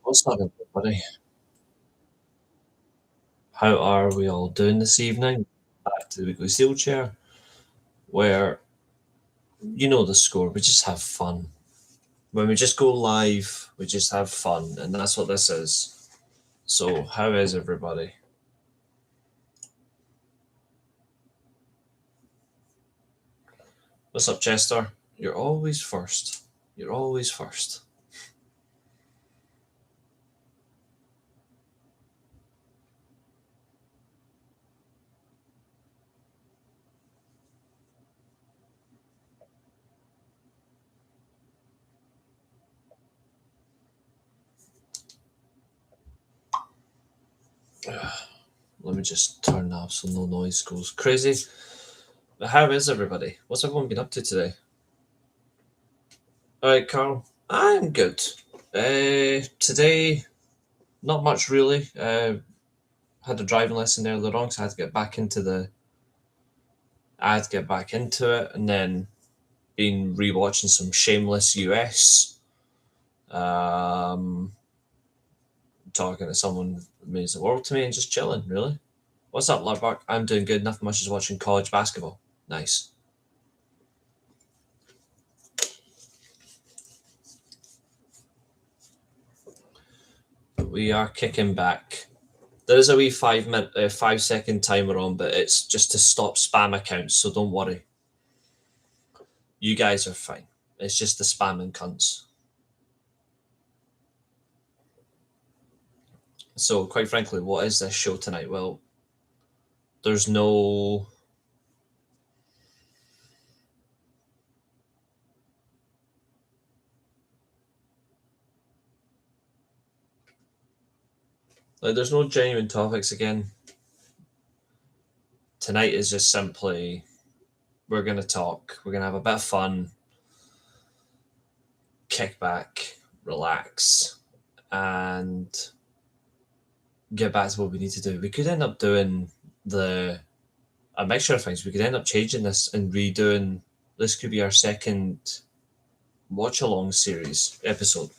What's up, everybody? How are we all doing this evening? Back to the Weekly Steelchair, where you know the score. We just have fun. When we just go live, we just have fun, and that's what this is. So, how is everybody? What's up, Chester? You're always first. You're always first. Let me just turn that off so no noise goes crazy. But how is everybody? What's everyone been up to today? All right, Carl. I'm good. Today, not much really. Had a driving lesson earlier on, so I had to get back into it, and then been rewatching some Shameless US. Um, Talking to someone that means the world to me, and just chilling. Really, what's up, Larbark? I'm doing good. Nothing much. Just watching college basketball. Nice. We are kicking back. There is a wee 5 second timer on, but it's just to stop spam accounts. So don't worry. You guys are fine. It's just the spamming cunts. So, quite frankly, what is this show tonight? Well, there's no. There's no genuine topics again. Tonight is just simply we're going to talk. We're going to have a bit of fun, kick back, relax, and get back to what we need to do. We could end up doing a mixture of things. We could end up changing this and redoing. This could be our second Watchalong series episode.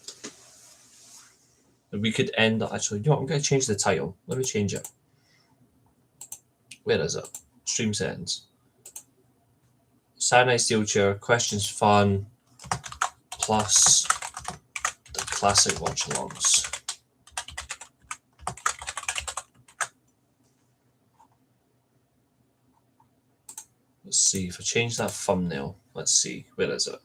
We could end up actually. You know what? I'm going to change the title. Let me change it. Where is it? Stream settings. Saturday Night Steelchair, questions fun, plus the classic Watchalongs. Let's see if I change that thumbnail. Let's see, where is it?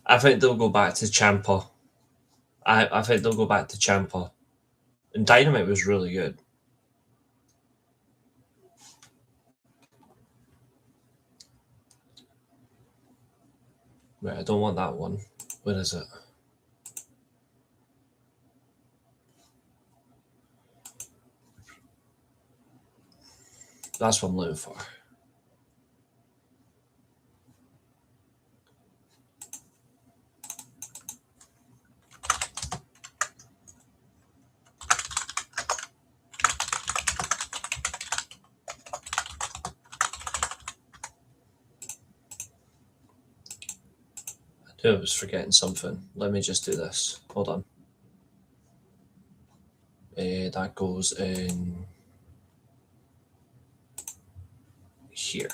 I think they'll go back to Champa. I think they'll go back to Champa. And Dynamite was really good. Right, I don't want that one. Where is it? That's what I'm looking for. I knew I was forgetting something. Let me just do this. Hold on. That goes in here.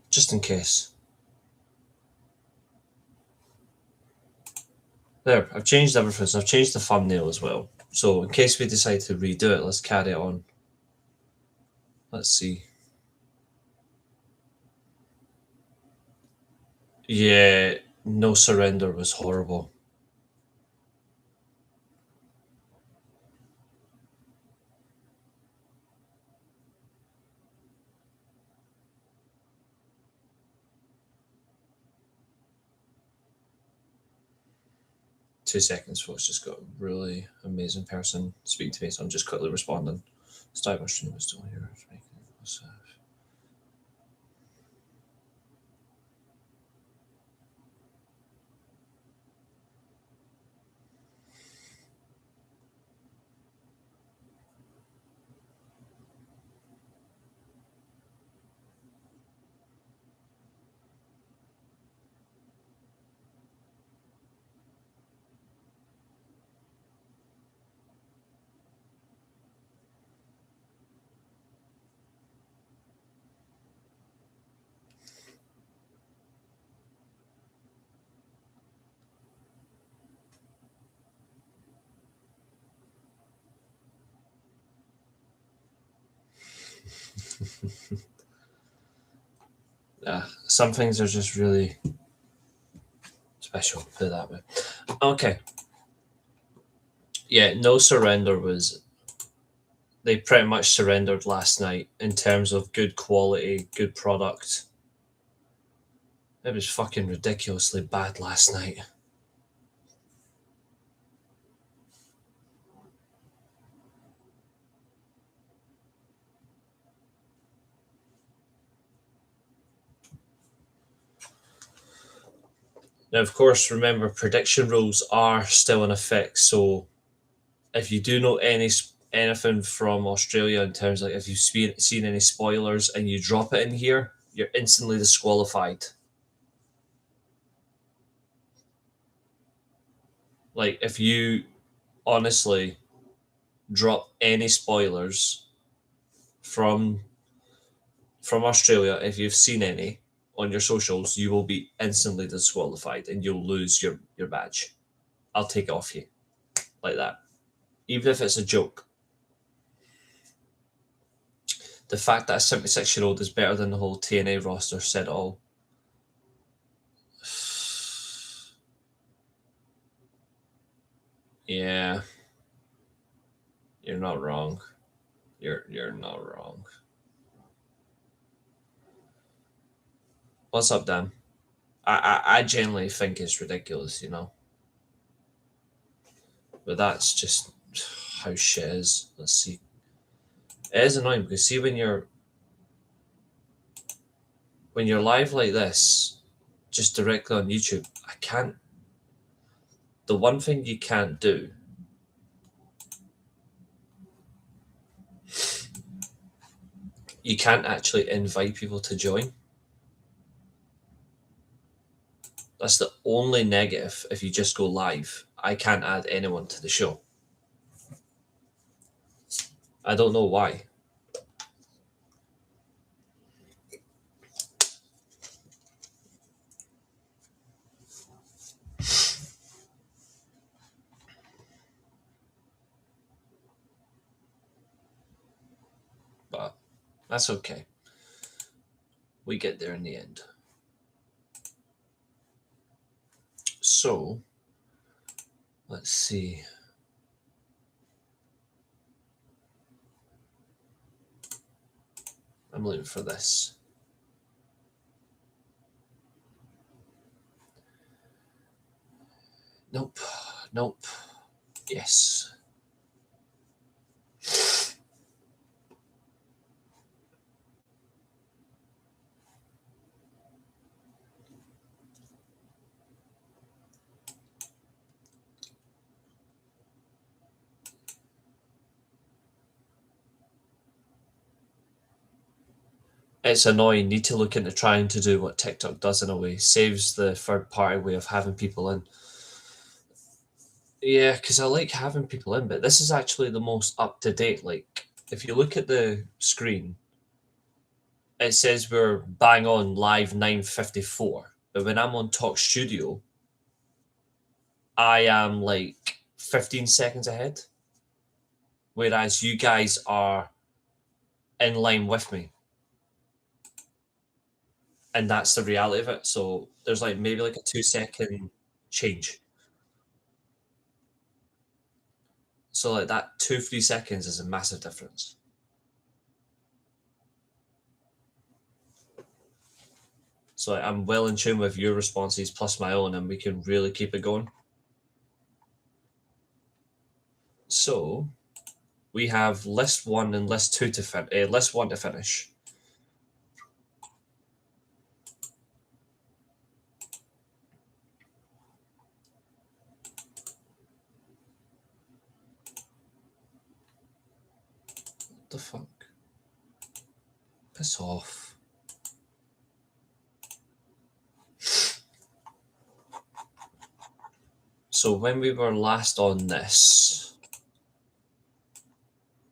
Just in case. There, I've changed everything. So I've changed the thumbnail as well. So in case we decide to redo it, let's carry it on. Let's see. Yeah, No Surrender was horrible. Two seconds, folks. Just got a really amazing person speaking to me, so I'm just quickly responding. Start my stream was still here. Some things are just really special, put it that way. Okay. Yeah, No Surrender was. They pretty much surrendered last night in terms of good quality, good product. It was fucking ridiculously bad last night. Now, of course, remember prediction rules are still in effect. So, if you do know anything from Australia in terms of like if you've seen any spoilers and you drop it in here, you're instantly disqualified. Like if you honestly drop any spoilers from Australia, if you've seen any on your socials, you will be instantly disqualified and you'll lose your badge. I'll take it off you like that, even if it's a joke. The fact that a 76-year-old is better than the whole TNA roster said it all. Yeah, you're not wrong. You're not wrong. What's up, Dan? I genuinely think it's ridiculous, you know. But that's just how shit is. Let's see. It is annoying because see when you're live like this, just directly on YouTube, I can't. The one thing you can't do you can't actually invite people to join. That's the only negative if you just go live. I can't add anyone to the show. I don't know why. But that's okay. We get there in the end. So, let's see. I'm looking for this. Nope. Nope. Yes. It's annoying. Need to look into trying to do what TikTok does in a way. Saves the third party way of having people in. Yeah, because I like having people in, but this is actually the most up to date. Like, if you look at the screen, it says we're bang on live 9:54. But when I'm on Talk Studio, I am like 15 seconds ahead. whereas you guys are in line with me. And that's the reality of it. So there's like maybe like a 2-second change. So like that 2-3 seconds is a massive difference. So like, I'm well in tune with your responses plus my own, and we can really keep it going. So we have list 1 and list 2 to list 1 to finish. What the fuck? Piss off. So when we were last on this,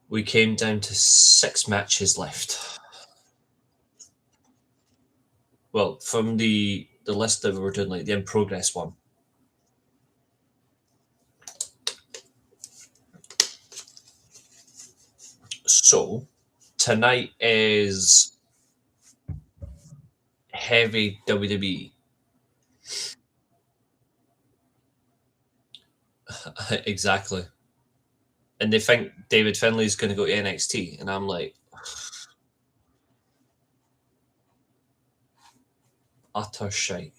we came down to 6 matches left. Well, from the list that we were doing, like the in progress one. So tonight is heavy WWE. Exactly. And they think David Finlay's going to go to NXT, and I'm like, utter shite.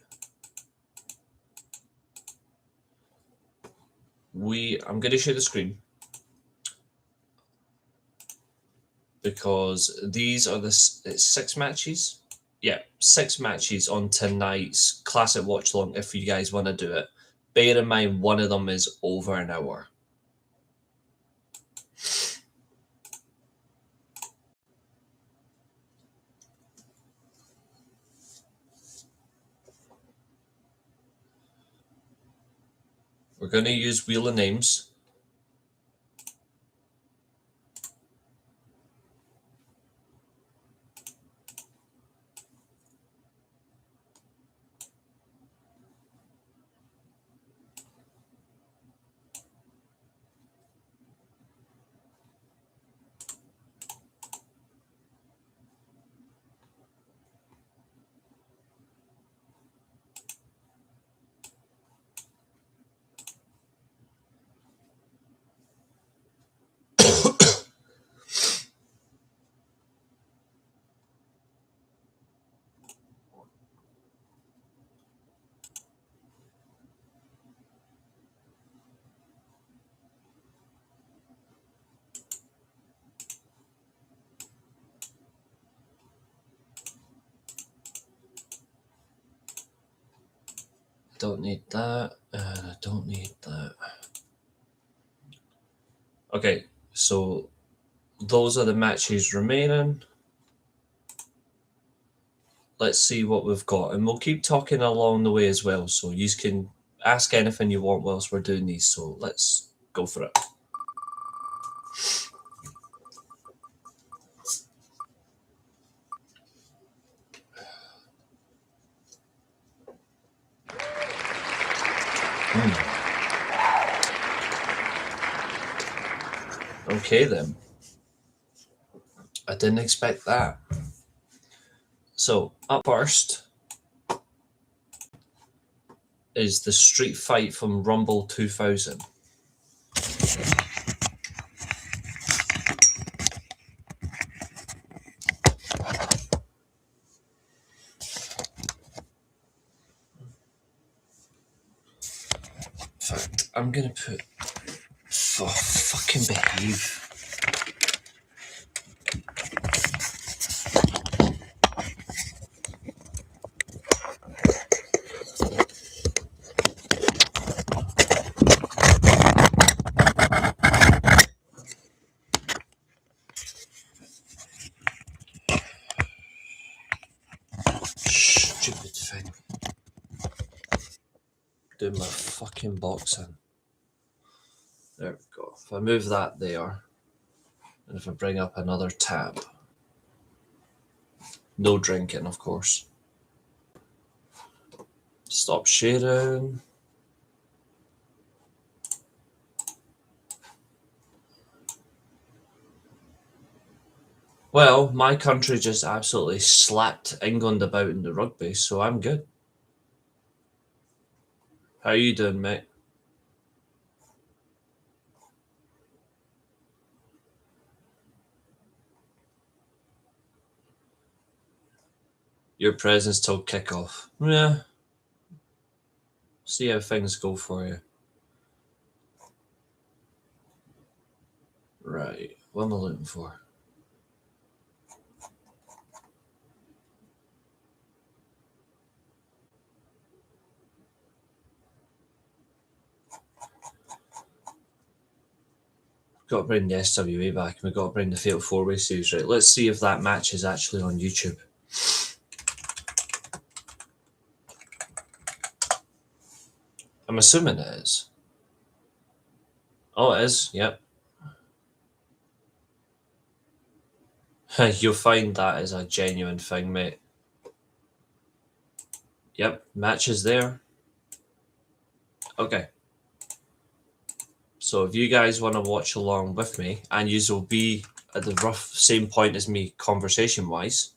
I'm going to share the screen because these are it's 6 matches. Yeah, 6 matches on tonight's Classic Watch Along if you guys want to do it. Bear in mind, one of them is over an hour. We're going to use Wheel of Names. Don't need that, and I don't need that. Okay, so those are the matches remaining. Let's see what we've got, and we'll keep talking along the way as well, so you can ask anything you want whilst we're doing these. So let's go for it. Okay then. I didn't expect that. So up first is the street fight from Rumble 2000. In fact, I'm gonna put fucking behave. Stupid thing. Doing my fucking boxing. There we go. If I move that there, and if I bring up another tab, no drinking, of course. Stop sharing. Well, my country just absolutely slapped England about in the rugby, so I'm good. How you doing, mate? Your presence till kickoff. Yeah, see how things go for you. Right, what am I looking for? Got to bring the SWA back, and we've got to bring the Fatal 4-Way series, right? Let's see if that match is actually on YouTube. I'm assuming it is. Oh, it is, yep. You'll find that is a genuine thing, mate. Yep, match is there. Okay. So if you guys want to watch along with me, and you will be at the rough same point as me conversation wise,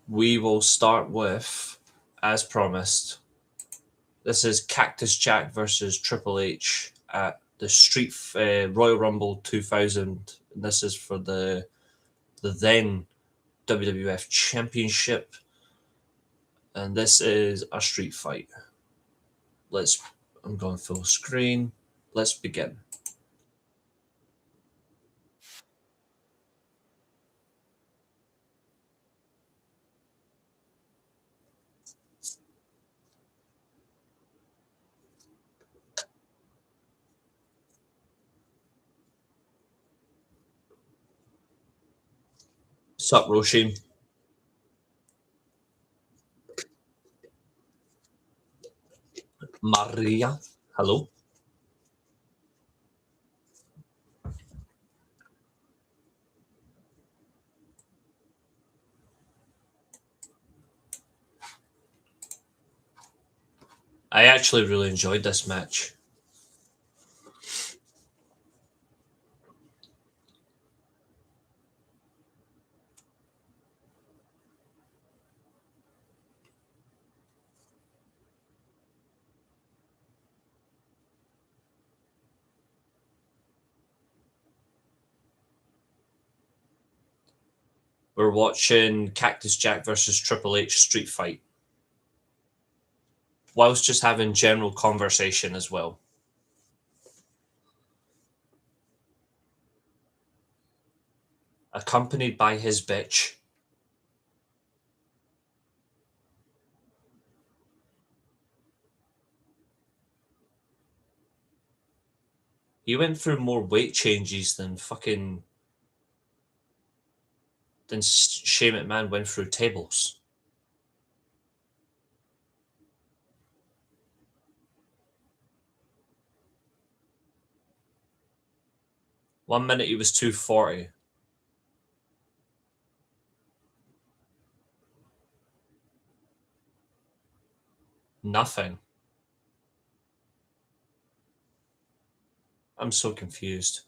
we will start with, as promised, this is Cactus Jack versus Triple H at the Street Royal Rumble 2000. This is for the then WWF Championship, and this is a street fight. Let's. I'm going full screen. Let's begin. Sup, Roshi? Maria. Hello. I actually really enjoyed this match. We're watching Cactus Jack versus Triple H street fight, whilst just having general conversation as well. Accompanied by his bitch. He went through more weight changes than fucking than Shane McMahon went through tables. One minute he was 240. Nothing. I'm so confused.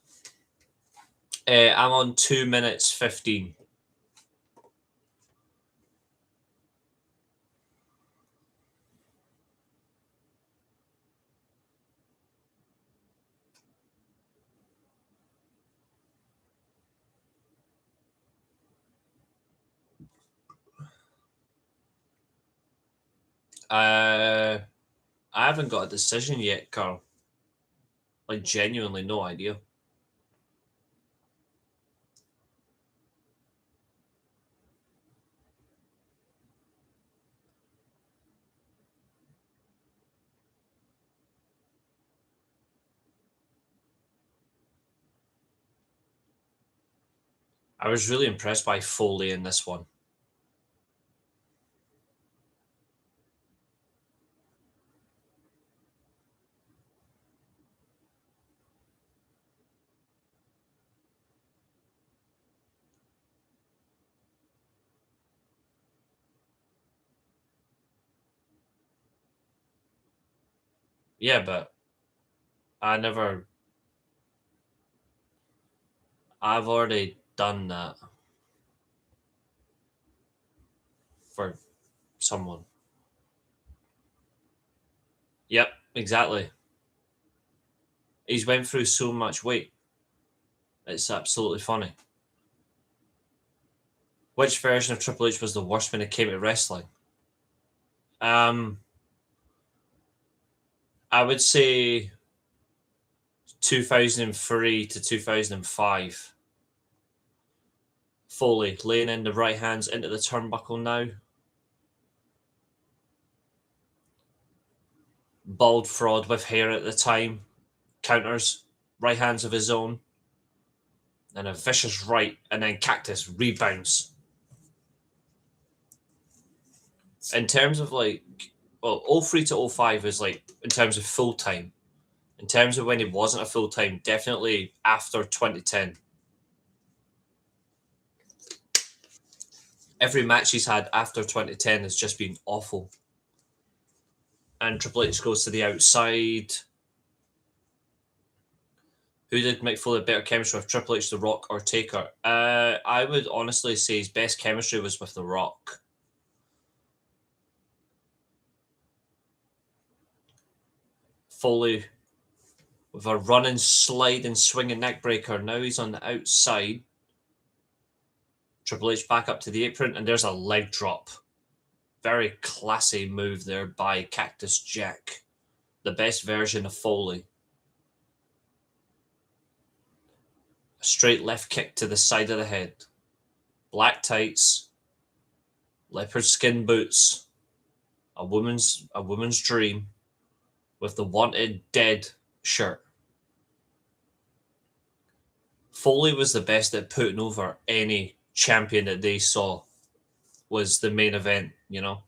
I'm on 2 minutes 15. I haven't got a decision yet, Carl. Like genuinely no idea. I was really impressed by Foley in this one. Yeah, but I've already done that for someone. Yep, exactly. He's went through so much weight. It's absolutely funny. Which version of Triple H was the worst when it came to wrestling? I would say 2003 to 2005. Foley laying in the right hands into the turnbuckle now. Bald fraud with hair at the time. Counters, right hands of his own. And a vicious right, and then Cactus rebounds. In terms of like, well, 03 to 05 is like, in terms of full time. In terms of when he wasn't a full time, definitely after 2010. Every match he's had after 2010 has just been awful. And Triple H goes to the outside. Who did Mick Foley better chemistry with, Triple H, The Rock, or Taker? I would honestly say his best chemistry was with The Rock. Foley with a running, sliding, swinging neck breaker. Now he's on the outside. Triple H back up to the apron, and there's a leg drop. Very classy move there by Cactus Jack. The best version of Foley. A straight left kick to the side of the head. Black tights. Leopard skin boots. A woman's dream. With the Wanted Dead shirt. Foley was the best at putting over any champion that they saw. Was the main event, you know.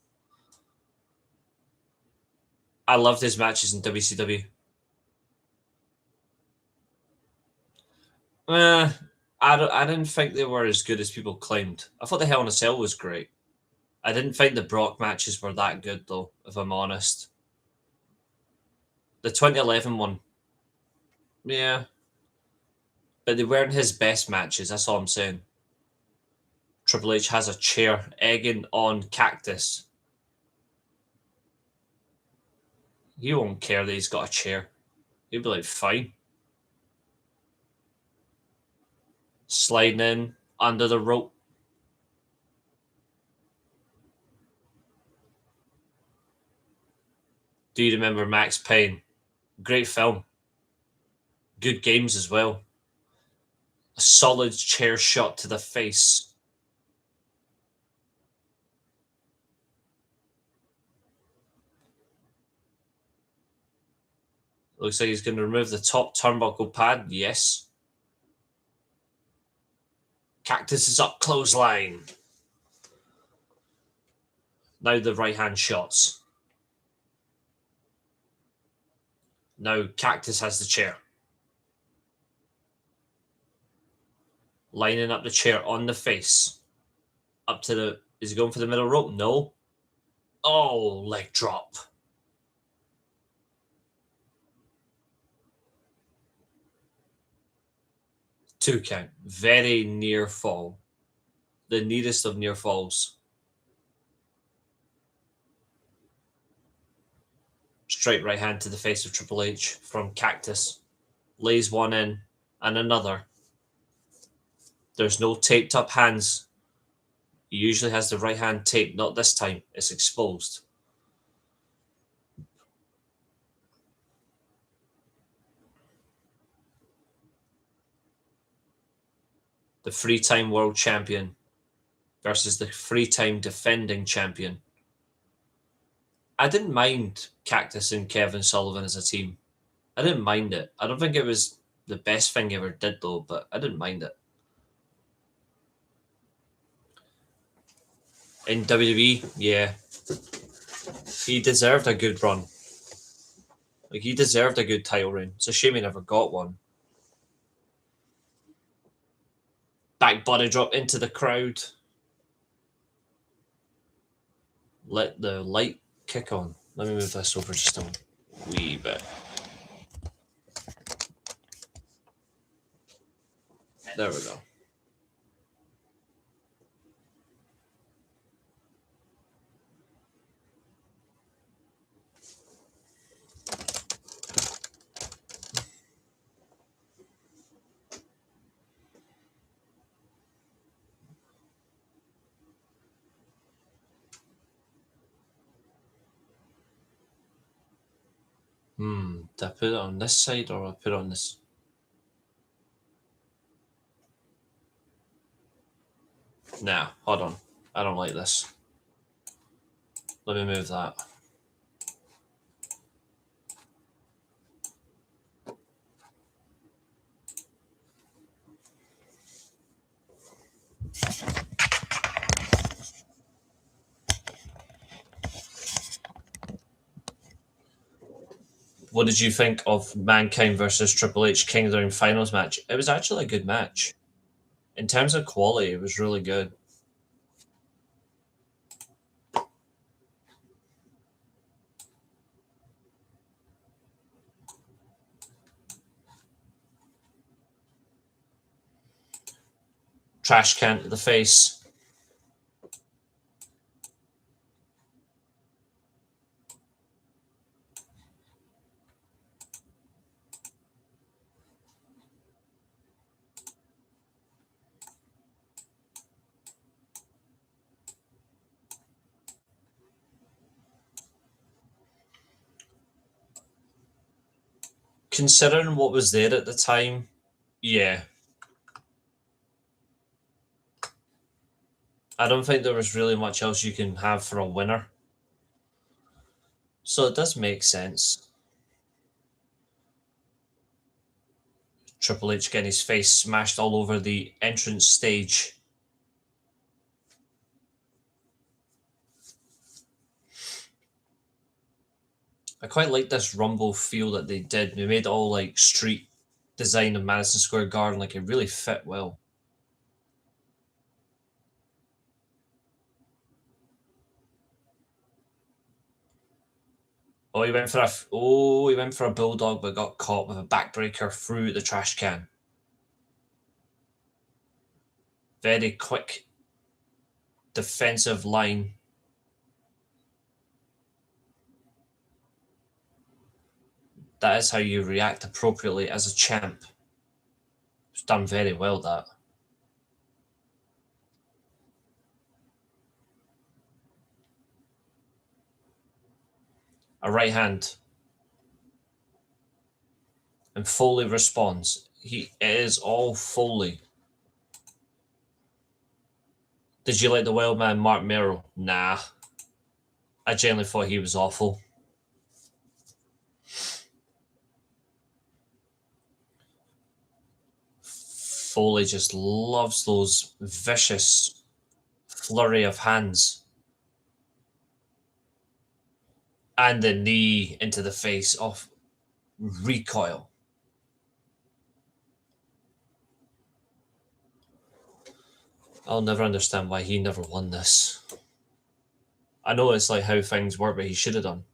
I loved his matches in WCW. I didn't think they were as good as people claimed. I thought the Hell in a Cell was great. I didn't think the Brock matches were that good, though, if I'm honest. The 2011 one, yeah. But they weren't his best matches, that's all I'm saying. Triple H has a chair egging on Cactus. He won't care that he's got a chair. He'll be like, fine. Sliding in under the rope. Do you remember Max Payne? Great film. Good games as well. A solid chair shot to the face. Looks like he's going to remove the top turnbuckle pad. Yes. Cactus is up, clothesline. Now the right hand shots. Now Cactus has the chair. Lining up the chair on the face. Up to the... Is he going for the middle rope? No. Oh, leg drop. Two count. Very near fall. The nearest of near falls. Straight right hand to the face of Triple H from Cactus. Lays one in and another. There's no taped up hands. He usually has the right hand taped. Not this time. It's exposed. The 3-time world champion versus the 3-time defending champion. I didn't mind Cactus and Kevin Sullivan as a team. I didn't mind it. I don't think it was the best thing he ever did, though, but I didn't mind it. In WWE, yeah. He deserved a good run. Like, he deserved a good title reign. It's a shame he never got one. Back body drop into the crowd. Let the light kick on. Let me move this over just a wee bit. There we go. Do I put it on this side or I put it on this? Nah, hold on. I don't like this. Let me move that. What did you think of Mankind versus Triple H King of the Ring finals match? It was actually a good match. In terms of quality, it was really good. Trash can to the face. Considering what was there at the time, yeah. I don't think there was really much else you can have for a winner. So it does make sense. Triple H getting his face smashed all over the entrance stage. I quite like this Rumble feel that they did. They made it all like street design of Madison Square Garden. Like it really fit well. Oh, he went for a bulldog, but got caught with a backbreaker through the trash can. Very quick defensive line. That is how you react appropriately as a champ. It's done very well, that. A right hand. And Foley responds. It is all Foley. Did you like the wild man Mark Merrill? Nah. I genuinely thought he was awful. Foley just loves those vicious flurry of hands. And the knee into the face of recoil. I'll never understand why he never won this. I know it's like how things work, but he should have done.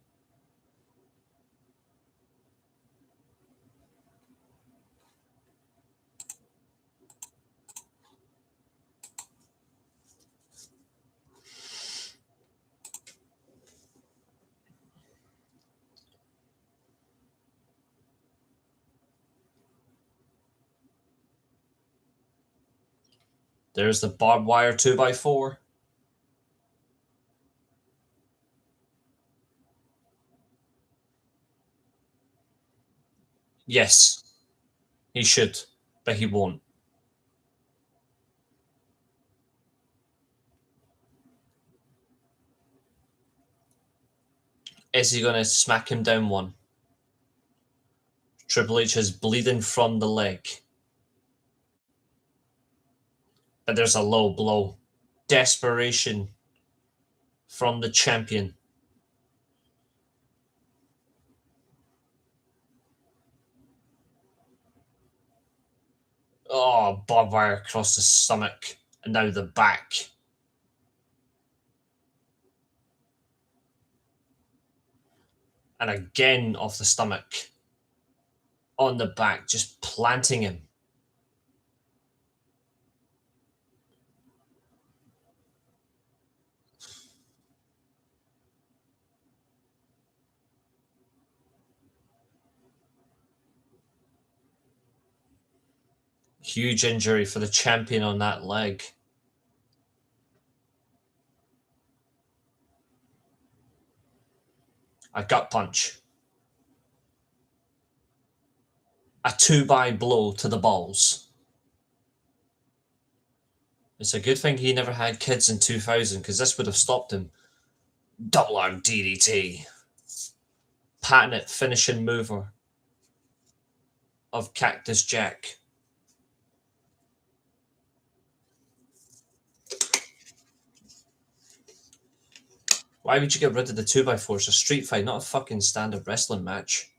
There's the barbed wire 2x4. Yes, he should, but he won't. Is he going to smack him down one? Triple H is bleeding from the leg. But there's a low blow. Desperation from the champion. Oh, barbed wire across the stomach. And now the back. And again off the stomach. On the back, just planting him. Huge injury for the champion on that leg. A gut punch. A 2-by blow to the balls. It's a good thing he never had kids in 2000, because this would have stopped him. Double arm DDT. Patented finishing mover of Cactus Jack. Why would you get rid of the 2x4? It's a street fight, not a fucking standard wrestling match.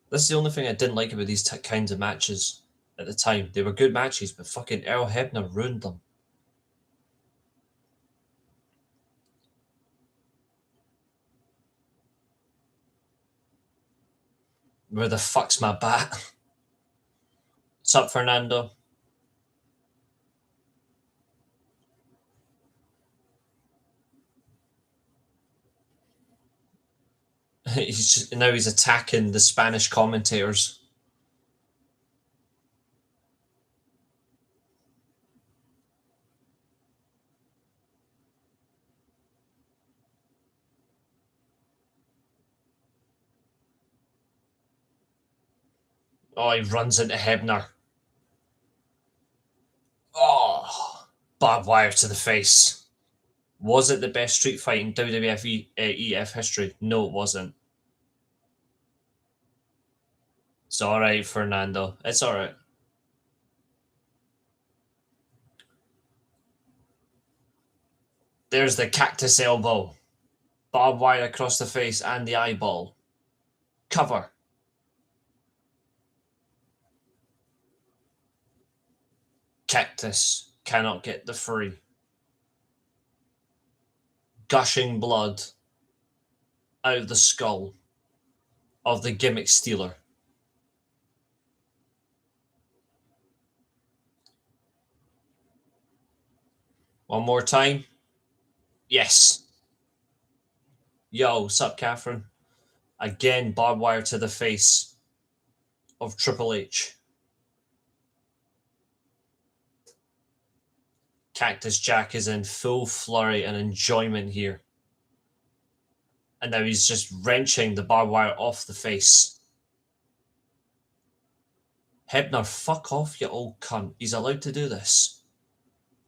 This is the only thing I didn't like about these kinds of matches at the time. They were good matches, but fucking Earl Hebner ruined them. Where the fuck's my bat? What's up, Fernando? Now he's attacking the Spanish commentators. Oh, he runs into Hebner. Oh, barbed wire to the face. Was it the best street fight in WWF EF history? No, it wasn't. It's alright, Fernando. It's alright. There's the cactus elbow. Barbed wire across the face and the eyeball. Cover. Cactus cannot get the free. Gushing blood out of the skull of the gimmick stealer. One more time. Yes. Yo, what's up, Catherine? Again, barbed wire to the face of Triple H. Cactus Jack is in full flurry and enjoyment here. And now he's just wrenching the barbed wire off the face. Hebner, fuck off, you old cunt. He's allowed to do this.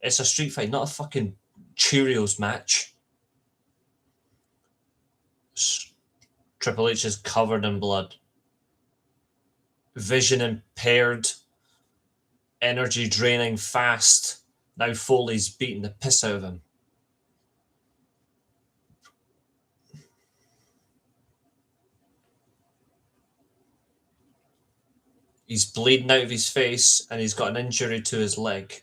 It's a street fight, not a fucking Cheerios match. Triple H is covered in blood. Vision impaired. Energy draining fast. Now Foley's beating the piss out of him. He's bleeding out of his face and he's got an injury to his leg.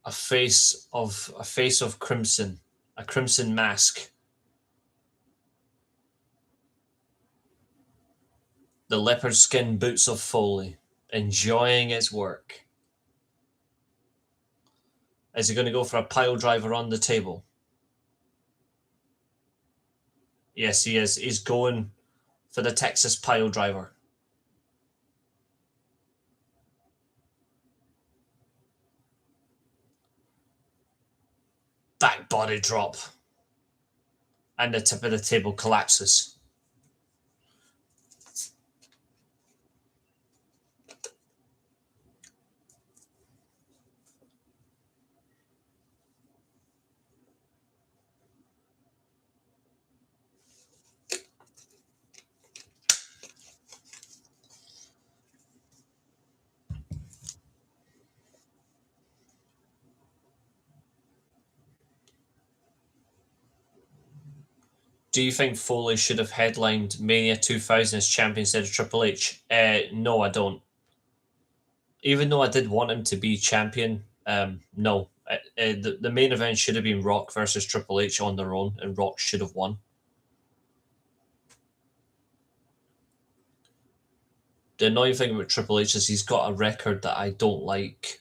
A face of crimson, a crimson mask. The leopard skin boots of Foley, enjoying his work. Is he going to go for a pile driver on the table? Yes, he is. He's going for the Texas pile driver. Back body drop. And the tip of the table collapses. Do you think Foley should have headlined Mania 2000 as champion instead of Triple H? No, I don't. Even though I did want him to be champion, no. The main event should have been Rock versus Triple H on their own, and Rock should have won. The annoying thing about Triple H is he's got a record that I don't like.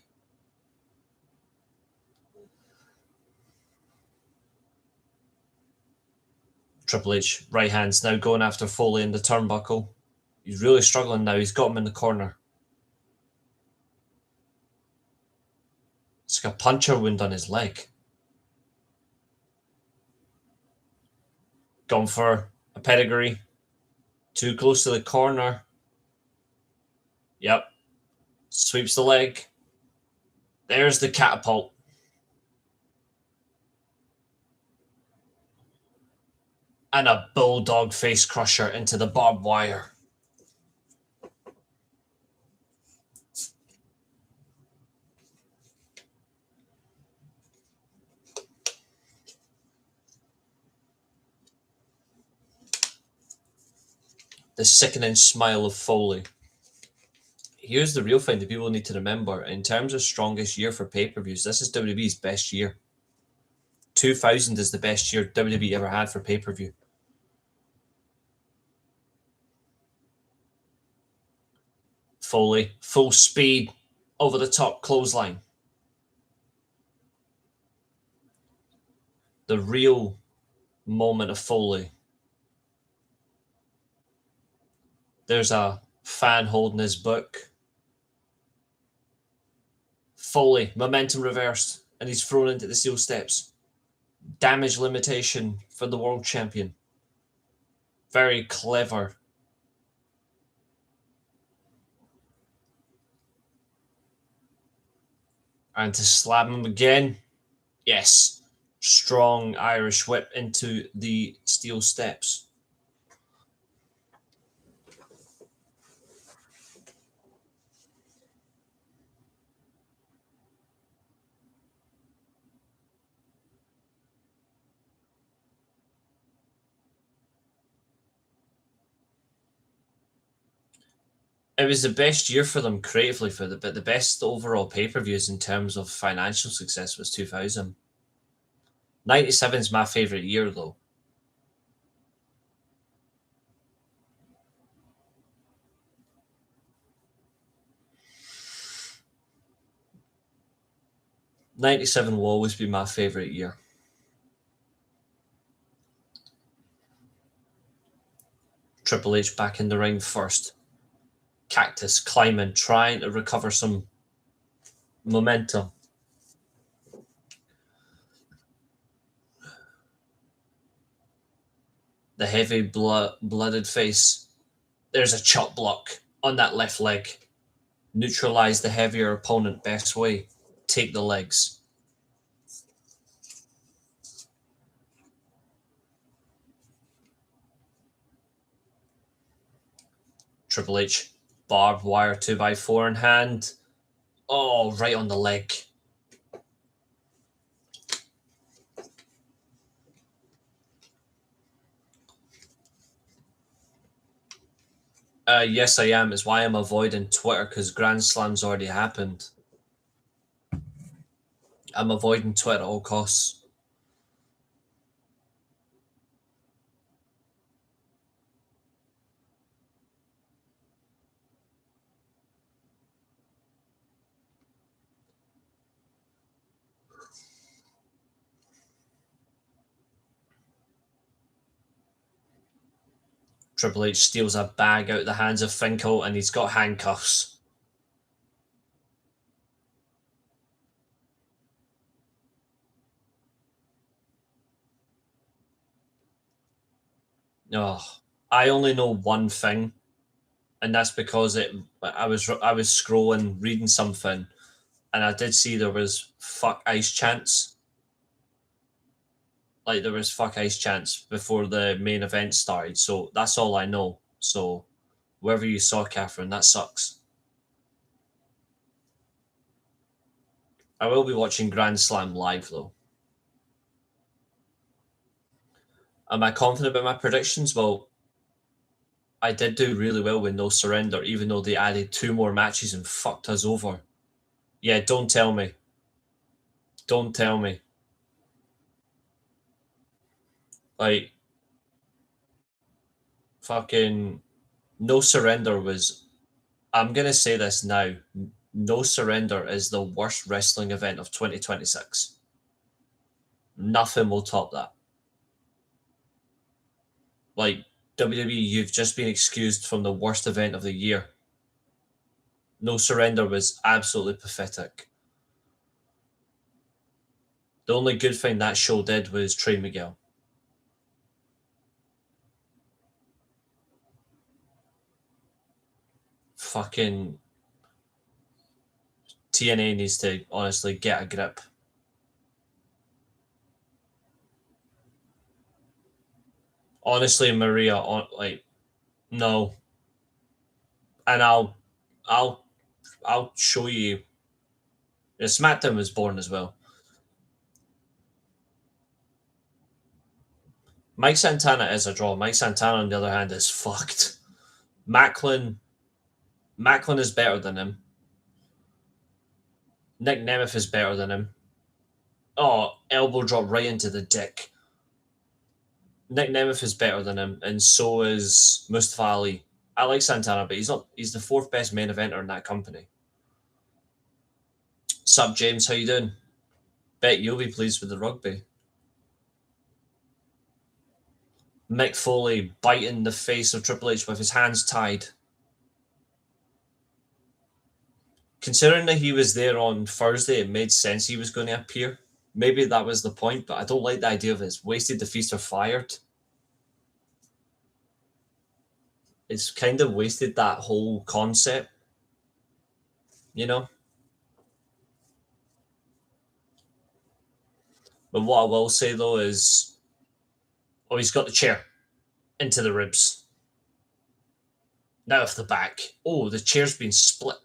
Triple H, right hand's now going after Foley in the turnbuckle. He's really struggling now. He's got him in the corner. It's like a puncher wound on his leg. Gone for a pedigree. Too close to the corner. Yep. Sweeps the leg. There's the catapult. And a bulldog face crusher into the barbed wire. The sickening smile of Foley. Here's the real thing that people need to remember. In terms of strongest year for pay-per-views, this is WWE's best year. 2000 is the best year WWE ever had for pay-per-view. Foley, full speed, over the top clothesline. The real moment of Foley. There's a fan holding his book. Foley, momentum reversed, and he's thrown into the steel steps. Damage limitation for the world champion. Very clever. And to slam him again. Yes. Strong Irish whip into the steel steps. It was the best year for them creatively, but the best overall pay-per-views in terms of financial success was 2000. 97 is my favourite year, though. '97 will always be my favourite year. Triple H back in the ring first. Cactus climbing, trying to recover some momentum. The heavy blooded face. There's a chop block on that left leg. Neutralize the heavier opponent best way. Take the legs. Triple H, barbed wire 2x4 in hand. Oh, right on the leg. Yes, I am. It's why I'm avoiding Twitter, because Grand Slam's already happened. I'm avoiding Twitter at all costs. Triple H steals a bag out of the hands of Finkel, and he's got handcuffs. Oh, I only know one thing, and that's because I was scrolling, reading something, and I did see there was fuck ice chants. Like there was fuck ice chants before the main event started, so that's all I know. So wherever you saw Catherine, that sucks. I will be watching Grand Slam live though. Am I confident about my predictions? Well, I did do really well with No Surrender, even though they added 2 more matches and fucked us over. Yeah, don't tell me. Don't tell me. Like, fucking No Surrender was I'm going to say this now. No Surrender is the worst wrestling event of 2026. Nothing will top that. Like, WWE, you've just been excused from the worst event of the year. No Surrender was absolutely pathetic. The only good thing that show did was Trey Miguel. Fucking TNA needs to honestly get a grip. Honestly, Maria, like, no. And I'll, I'll show you. Yeah, SmackDown was born as well. Mike Santana is a draw. Mike Santana, on the other hand, is fucked. Macklin, Macklin is better than him. Nick Nemeth is better than him. Oh, elbow drop right into the dick. Nick Nemeth is better than him, and so is Mustafa Ali. I like Santana, but he's not. He's the fourth best main eventer in that company. Sup, James? How you doing? Bet you'll be pleased with the rugby. Mick Foley biting the face of Triple H with his hands tied. Considering that he was there on Thursday, it made sense he was going to appear. Maybe that was the point, but I don't like the idea of his wasted the feast or fired. It's kind of wasted that whole concept, you know? But what I will say though is, oh, he's got the chair into the ribs. Now off the back. Oh, the chair's been split.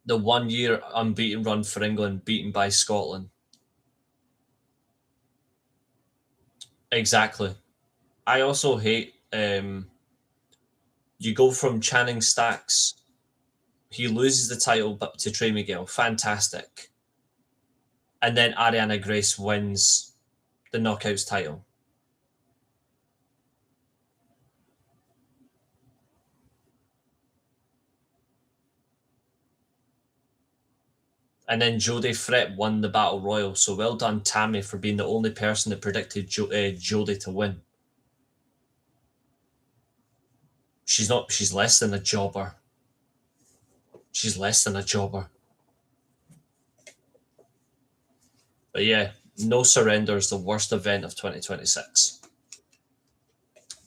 The 1 year unbeaten run for England, beaten by Scotland. Exactly. I also hate you go from Channing Stacks, he loses the title but to Trey Miguel, fantastic. And then Ariana Grace wins the Knockouts title. And then Jodie Fret won the Battle Royal. So well done, Tammy, for being the only person that predicted Jodie to win. She's not. She's less than a jobber. She's less than a jobber. But yeah, No Surrender is the worst event of 2026.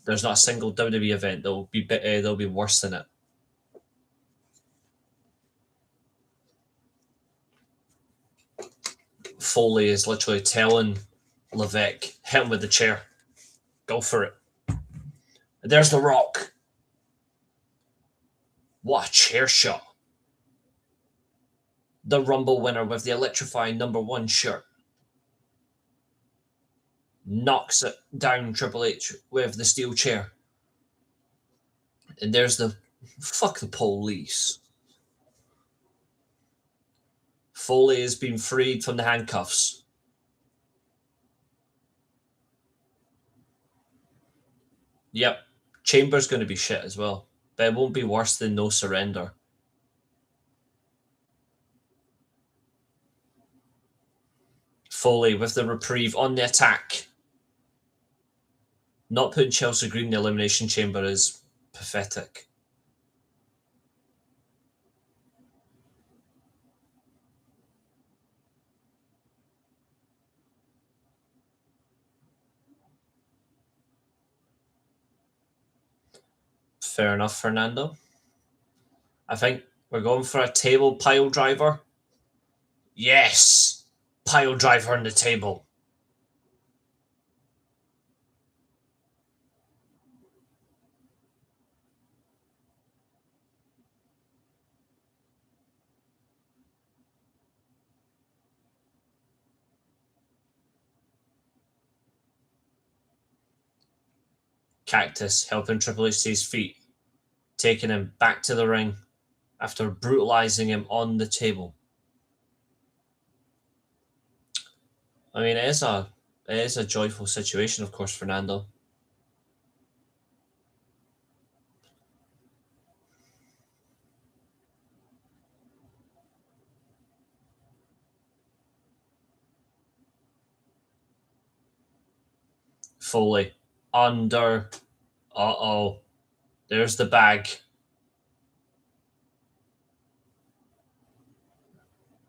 There's not a single WWE event that'll be worse than it. Foley is literally telling Levesque, hit him with the chair. Go for it. And there's The Rock. What a chair shot. The Rumble winner with the electrifying #1 shirt knocks it down Triple H with the steel chair. And there's the fuck the police. Foley has been freed from the handcuffs. Yep. Chamber's going to be shit as well. But it won't be worse than No Surrender. Foley with the reprieve on the attack. Not putting Chelsea Green in the Elimination Chamber is pathetic. Fair enough, Fernando. I think we're going for a table pile driver. Yes! Pile driver on the table. Cactus helping Triple H to his feet, taking him back to the ring after brutalizing him on the table. I mean, it is a joyful situation, of course, Fernando. Foley. Under. Uh-oh. There's the bag.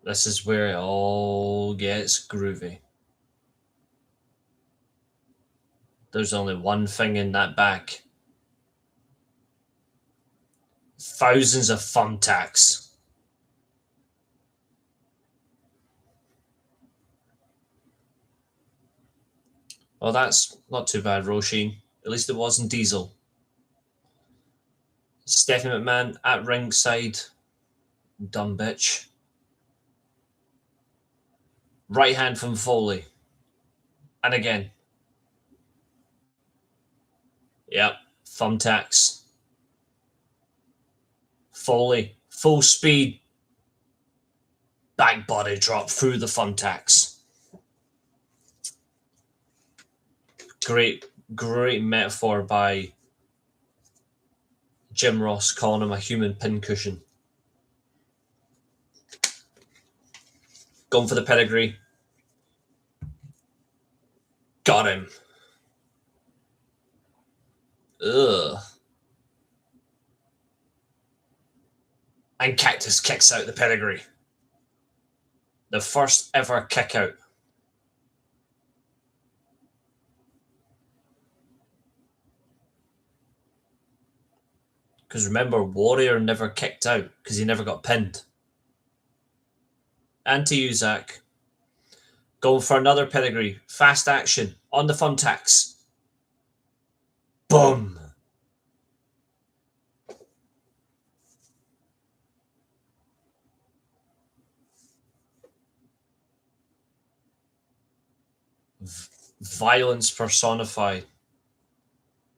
This is where it all gets groovy. There's only one thing in that bag. Thousands of thumbtacks. Well, that's not too bad, Roisin. At least it wasn't Diesel. Stephanie McMahon at ringside. Dumb bitch. Right hand from Foley. And again. Yep, thumbtacks. Foley, full speed. Back body drop through the thumbtacks. Great metaphor by Jim Ross, calling him a human pincushion. Going for the pedigree. Got him. Ugh. And Cactus kicks out the pedigree. The first ever kick out. Because remember, Warrior never kicked out because he never got pinned. And to you, Zach. Going for another pedigree. Fast action on the thumbtacks. Boom. Violence personified.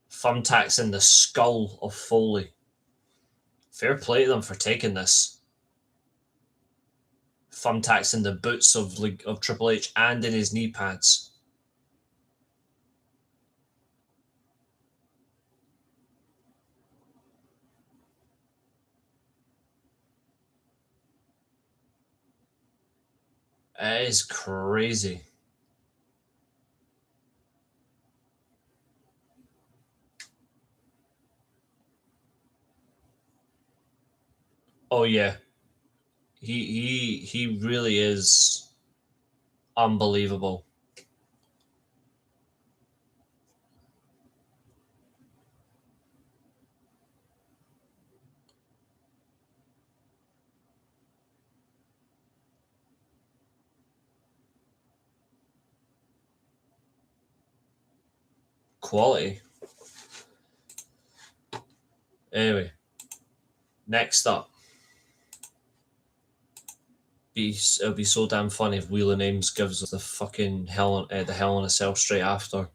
Thumbtacks in the skull of Foley. Fair play to them for taking this. Thumbtacks in the boots of Triple H and in his knee pads. It is crazy. Oh yeah. He really is unbelievable. Quality. Anyway, next up. It'll be so damn funny if Wheel of Names gives us the fucking Hell in a Cell straight after.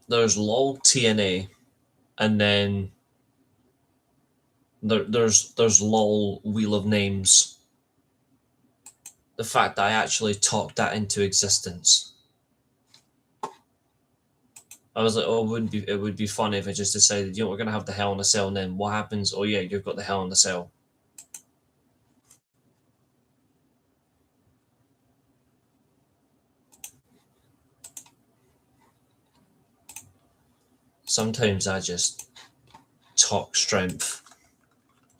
There's LOL TNA, and then there's LOL Wheel of Names. The fact that I actually talked that into existence. I was like, oh, it would be funny if I just decided, you know, we're gonna have the Hell in a Cell, and then what happens? Oh yeah, you've got the Hell in a Cell. Sometimes I just talk strength.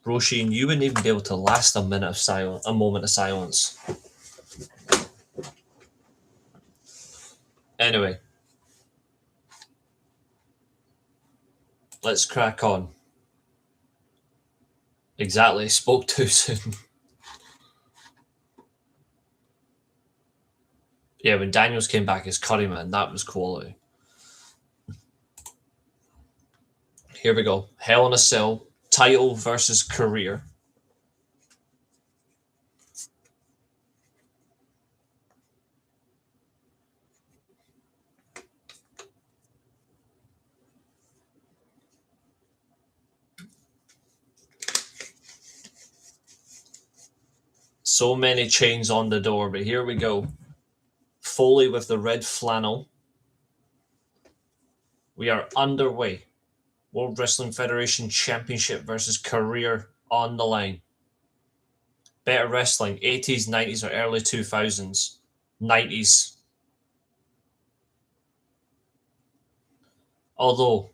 Roisin, you wouldn't even be able to last a moment of silence. Anyway. Let's crack on. Exactly, spoke too soon. Yeah, when Daniels came back as Curryman, that was quality. Here we go. Hell in a Cell, title versus career. So many chains on the door, but here we go. Foley with the red flannel. We are underway. World Wrestling Federation Championship versus career on the line. Better wrestling, 80s, 90s, or early 2000s? 90s. Although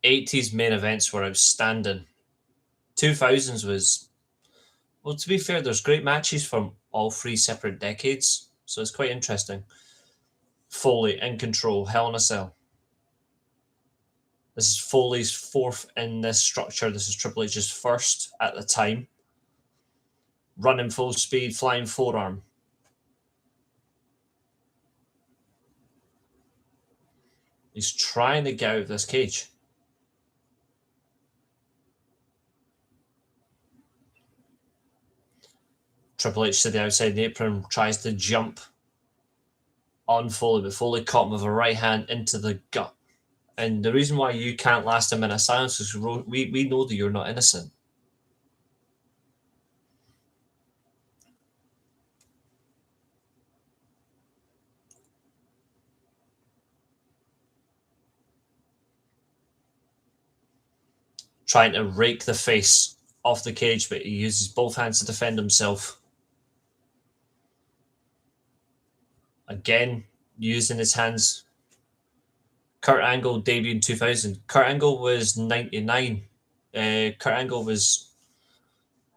80s main events were outstanding. 2000s was, well, to be fair, there's great matches from all three separate decades, so it's quite interesting. Foley in control, Hell in a Cell. This is Foley's fourth in this structure. This is Triple H's first at the time. Running full speed, flying forearm. He's trying to get out of this cage. Triple H to the outside the apron, tries to jump on Foley, but Foley caught him with a right hand into the gut. And the reason why you can't last a minute of silence is we know that you're not innocent. Trying to rake the face off the cage, but he uses both hands to defend himself. Again, using his hands. Kurt Angle debuted in 2000. Kurt Angle was 99. Kurt Angle was,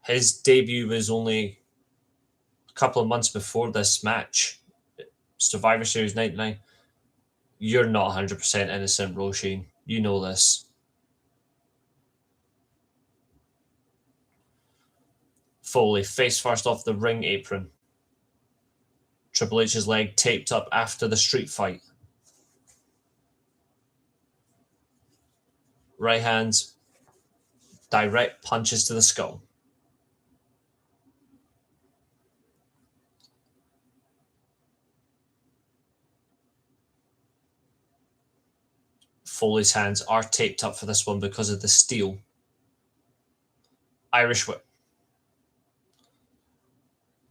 his debut was only a couple of months before this match. Survivor Series 99. You're not 100% innocent, Roisin. You know this. Foley, face first off the ring apron. Triple H's leg taped up after the street fight. Right hands, direct punches to the skull. Foley's hands are taped up for this one because of the steel. Irish whip.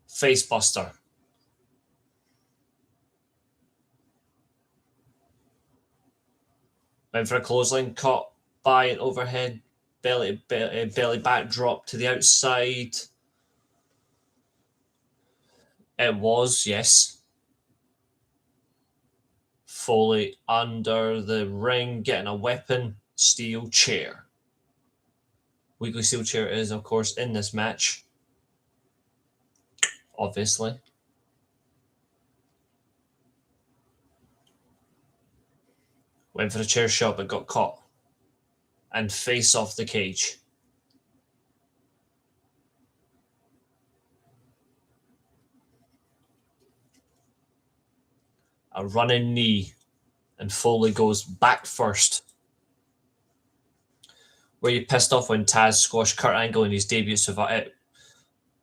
Facebuster. Went for a clothesline, caught by an overhead belly back drop to the outside. It was, yes. Foley under the ring, getting a weapon, steel chair. Weekly Steelchair is, of course, in this match. Obviously. Went for a chair shot but got caught. And face off the cage. A running knee. And Foley goes back first. Were you pissed off when Taz squashed Kurt Angle in his debut?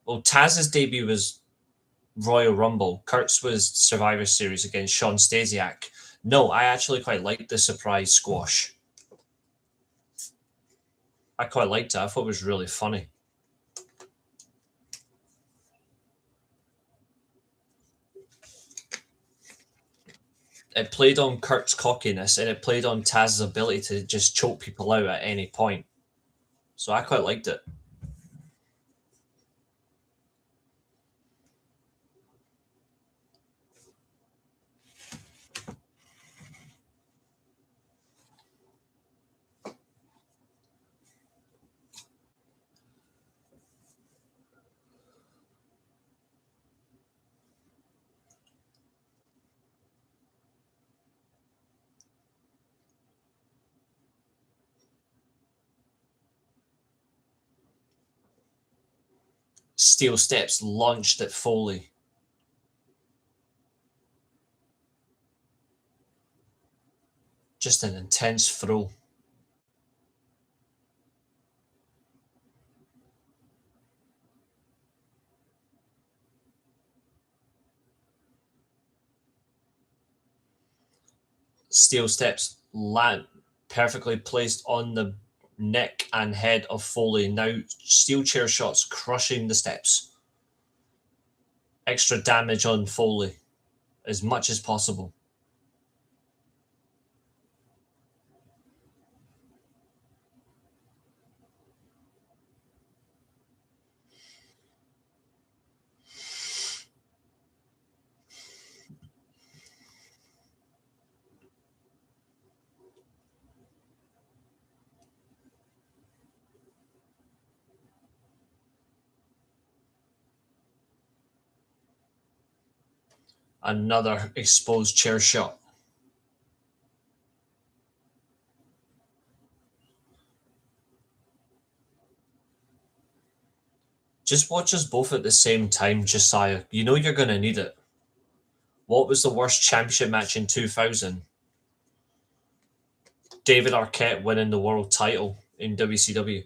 Well, Taz's debut was Royal Rumble. Kurt's was Survivor Series against Shawn Stasiak. No, I actually quite liked the surprise squash. I quite liked it. I thought it was really funny. It played on Kurt's cockiness and it played on Taz's ability to just choke people out at any point. So I quite liked it. Steel steps launched at Foley. Just an intense throw. Steel steps land perfectly placed on the neck and head of Foley. Now steel chair shots crushing the steps. Extra damage on Foley as much as possible. Another exposed chair shot. Just watch us both at the same time, Josiah. You know you're going to need it. What was the worst championship match in 2000? David Arquette winning the world title in WCW.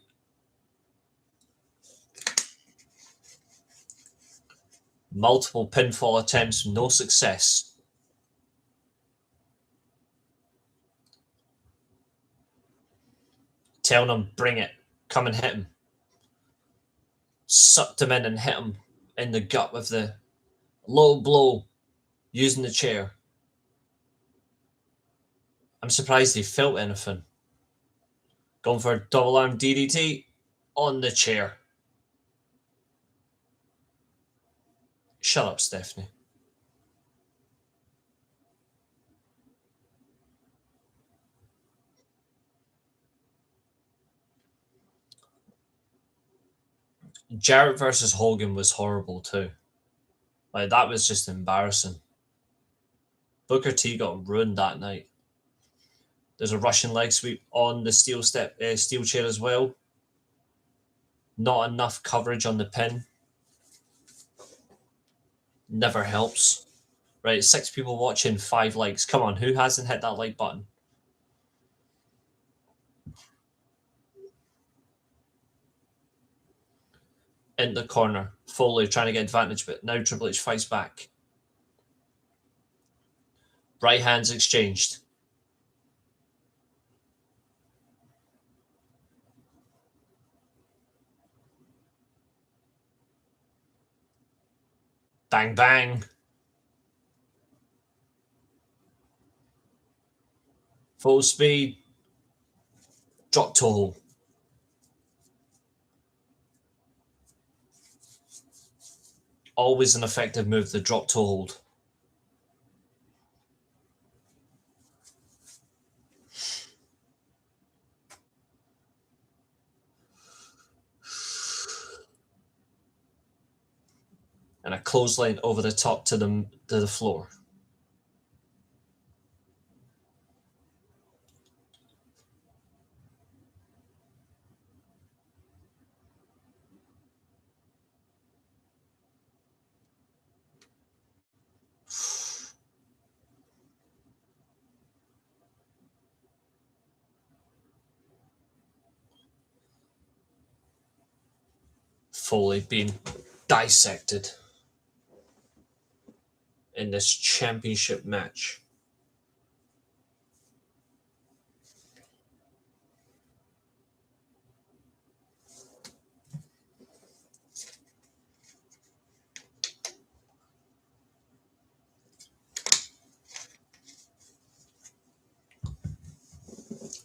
Multiple pinfall attempts, no success. Telling him, bring it. Come and hit him. Sucked him in and hit him in the gut with the low blow using the chair. I'm surprised he felt anything. Going for a double arm DDT on the chair. Shut up, Stephanie. Jarrett versus Hogan was horrible too. Like, that was just embarrassing. Booker T got ruined that night. There's a Russian leg sweep on the steel chair as well. Not enough coverage on the pin. Never helps. Right, 6 people watching, 5 likes. Come on, who hasn't hit that like button? In the corner, Foley trying to get advantage, but now Triple H fights back. Right hands exchanged. Bang, bang. Full speed. Drop toe. Always an effective move, the drop toe hold. And a clothesline over the top to the floor. Foley being dissected in this championship match.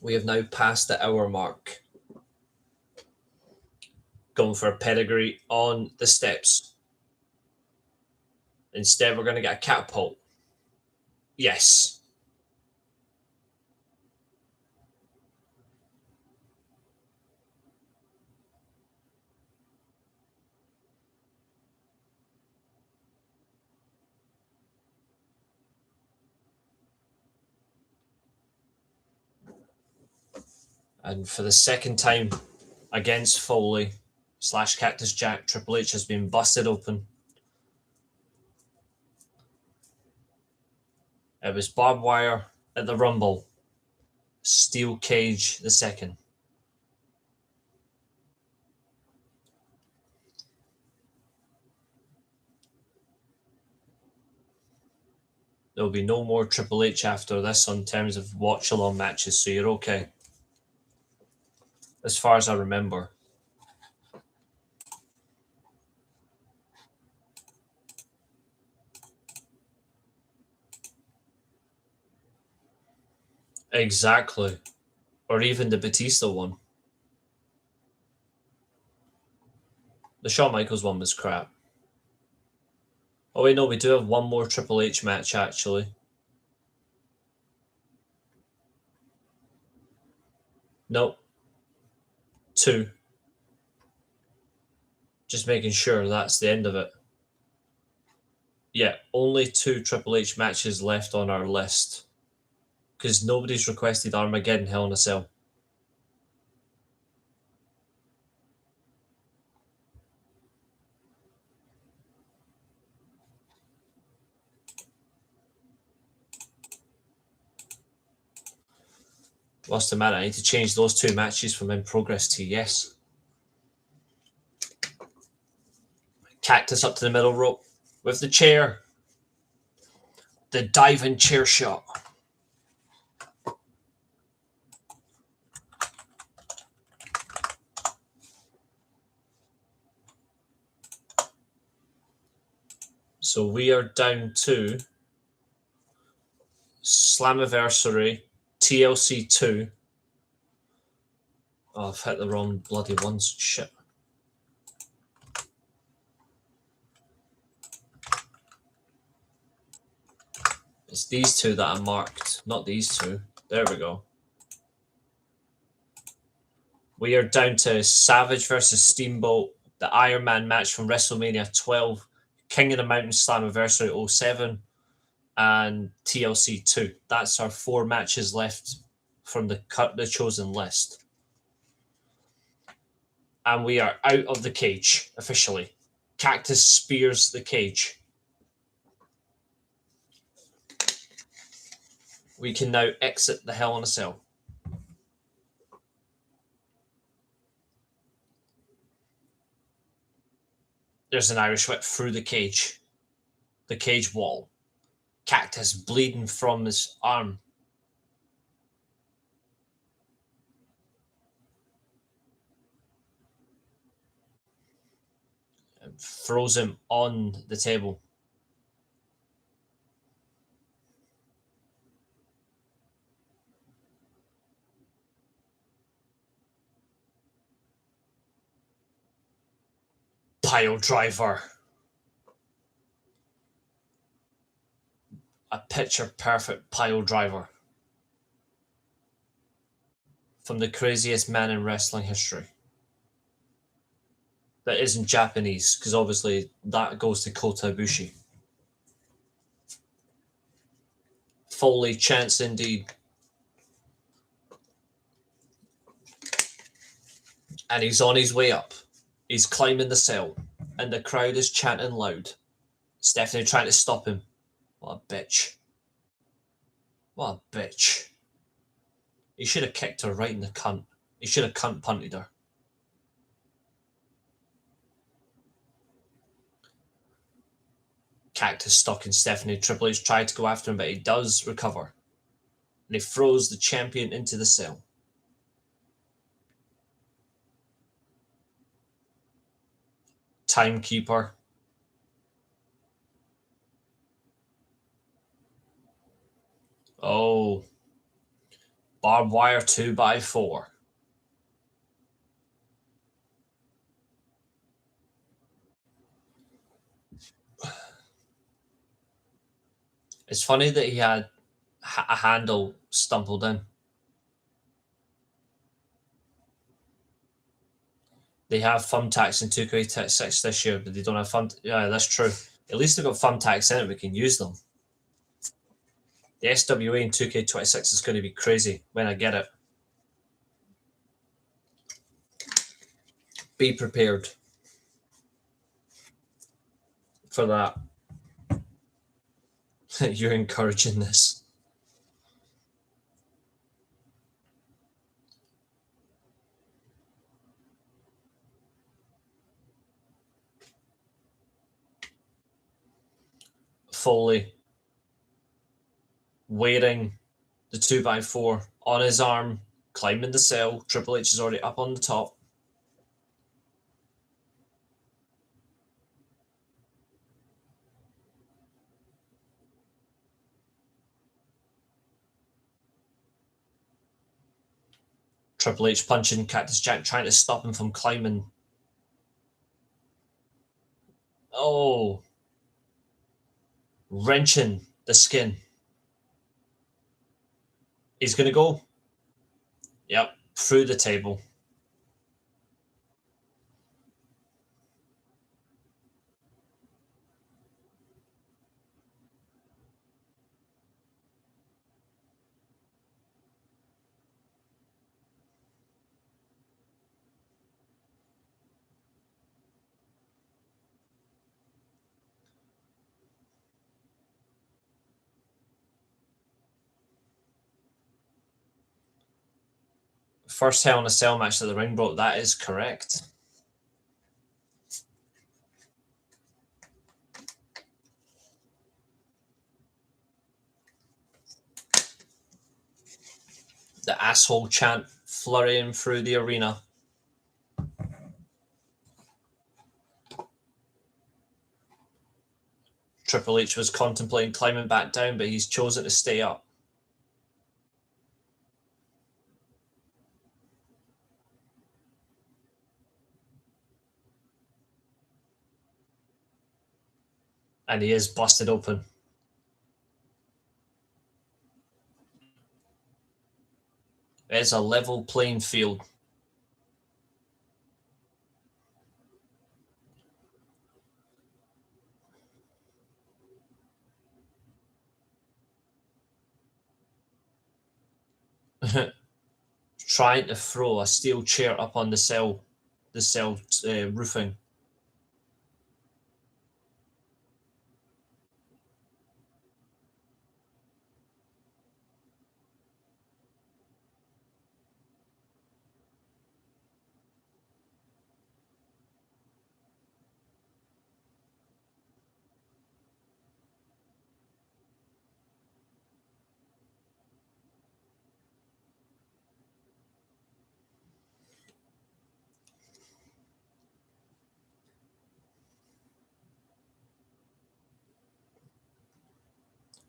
We have now passed the hour mark. Going for a pedigree on the steps. Instead, we're going to get a catapult. Yes. And for the second time against Foley, / Cactus Jack. Triple H has been busted open. It was barbed wire at the Rumble. Steel cage the second. There'll be no more Triple H after this in terms of watch-along matches, so you're okay. As far as I remember. Exactly. Or even the Batista one. The Shawn Michaels one was crap. Oh wait, no, we do have one more Triple H match, actually. Nope. 2. Just making sure that's the end of it. Yeah, only 2 Triple H matches left on our list. Because nobody's requested Armageddon Hell in a Cell. What's the matter? I need to change those 2 matches from in progress to yes. Cactus up to the middle rope with the chair. The diving chair shot. So we are down to Slammiversary, TLC 2. Oh, I've hit the wrong bloody ones. Shit. It's these 2 that are marked, not these 2. There we go. We are down to Savage versus Steamboat, the Iron Man match from WrestleMania 12, King of the Mountain Slammiversary 07, and TLC 2. That's our 4 matches left from the chosen list. And we are out of the cage, officially. Cactus spears the cage. We can now exit the Hell in a Cell. There's an Irish whip through the cage wall. Cactus bleeding from his arm. And throws him on the table. Pile driver. A picture perfect pile driver. From the craziest man in wrestling history. That isn't Japanese, because obviously that goes to Kota Ibushi. Foley chants indeed. And he's on his way up. He's climbing the cell. And the crowd is chanting loud. Stephanie trying to stop him. What a bitch. What a bitch. He should have kicked her right in the cunt. He should have cunt punted her. Cactus stuck in Stephanie. Triple H tried to go after him, but he does recover. And he throws the champion into the cell. Timekeeper. Oh. Barbed wire 2x4. It's funny that he had a handle stumbled in. They have thumbtacks in 2K6 this year, but they don't have thumb. Yeah, that's true. At least they've got thumbtacks in it. We can use them. The SWA in 2K26 is going to be crazy when I get it. Be prepared for that. You're encouraging this. Foley wearing the 2x4 on his arm, climbing the cell. Triple H is already up on the top. Triple H punching Cactus Jack, trying to stop him from climbing. Oh, wrenching the skin. He's going to go. Yep, through the table. First Hell in a Cell match that the ring broke. That is correct. The asshole chant flurrying through the arena. Triple H was contemplating climbing back down, but he's chosen to stay up. And he is busted open. It's a level playing field. Trying to throw a steel chair up on the cell roofing.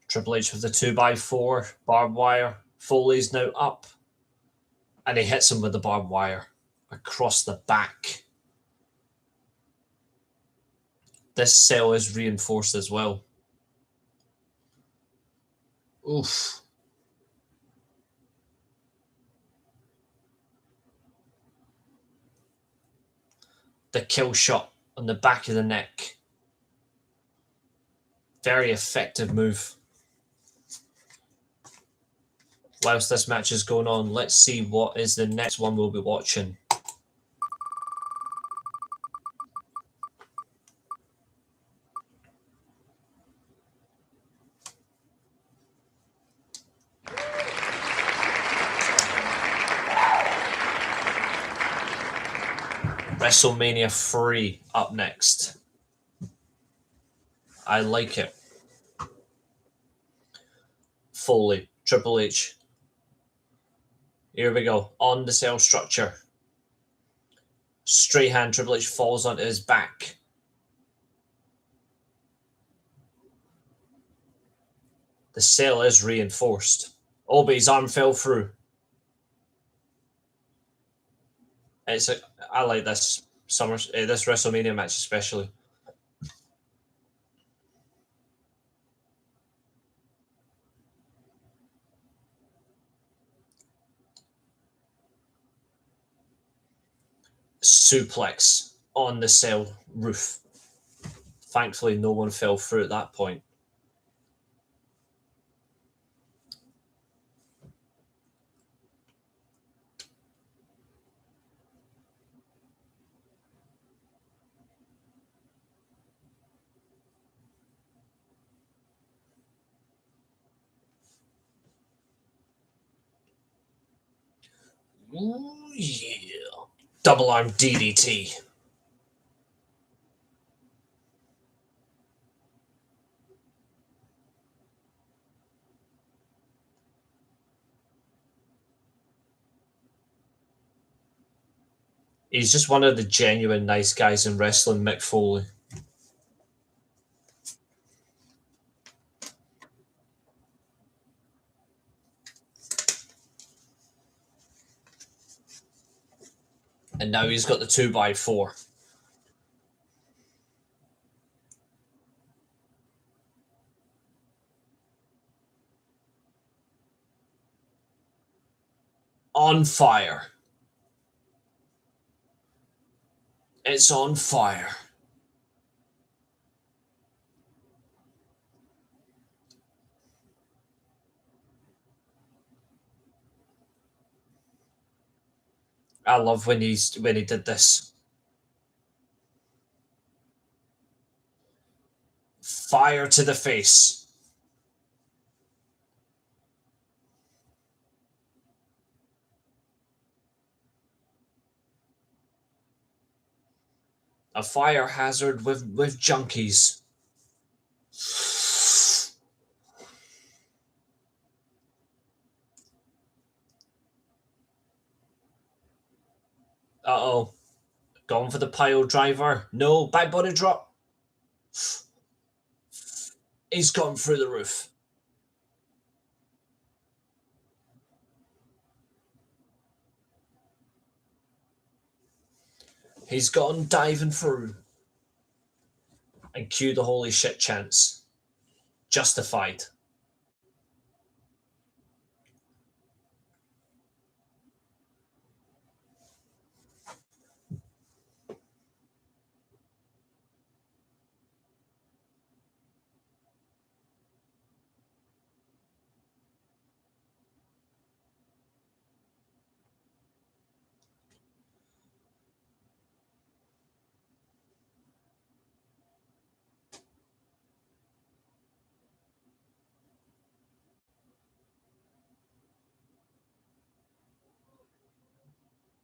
Triple H with the 2x4 barbed wire. Foley's now up. And he hits him with the barbed wire across the back. This cell is reinforced as well. Oof. The kill shot on the back of the neck. Very effective move. Whilst this match is going on, let's see what is the next one we'll be watching. WrestleMania 3 up next. I like it. Foley, Triple H. Here we go. On the cell structure. Straight hand, Triple H falls onto his back. The cell is reinforced. Oh, but his arm fell through. I like this this WrestleMania match especially. Suplex on the cell roof. Thankfully, no one fell through at that point. Ooh, yeah. Double arm DDT. He's just one of the genuine nice guys in wrestling, Mick Foley. And now he's got the 2x4. On fire. It's on fire. I love when he did this. Fire to the face. A fire hazard with junkies. Uh-oh. Going for the pile driver. No, back body drop. He's gone through the roof. He's gone diving through. And cue the holy shit chants. Justified.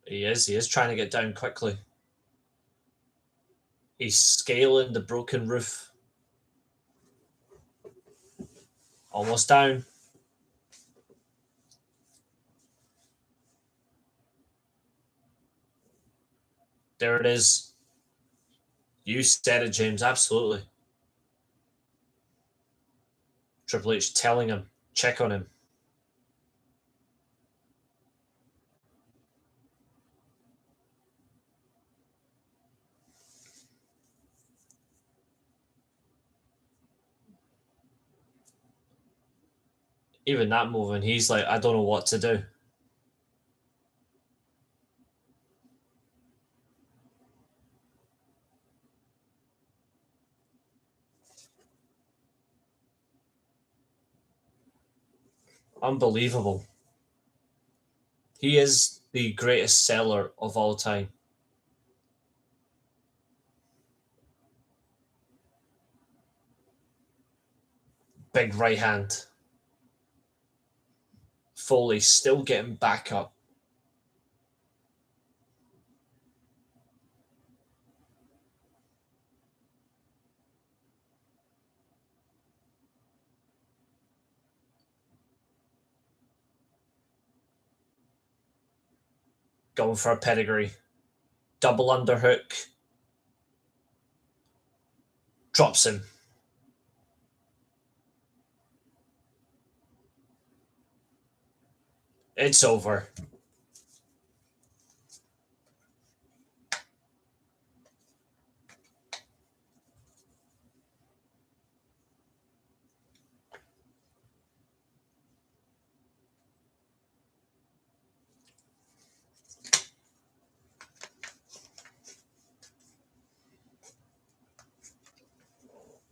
He is trying to get down quickly. He's scaling the broken roof. Almost down. There it is. You said it, James. Absolutely. Triple H telling him, check on him. Even that movement, he's like, I don't know what to do. Unbelievable. He is the greatest seller of all time. Big right hand. Foley still getting back up. Going for a pedigree. Double underhook. Drops him. It's over.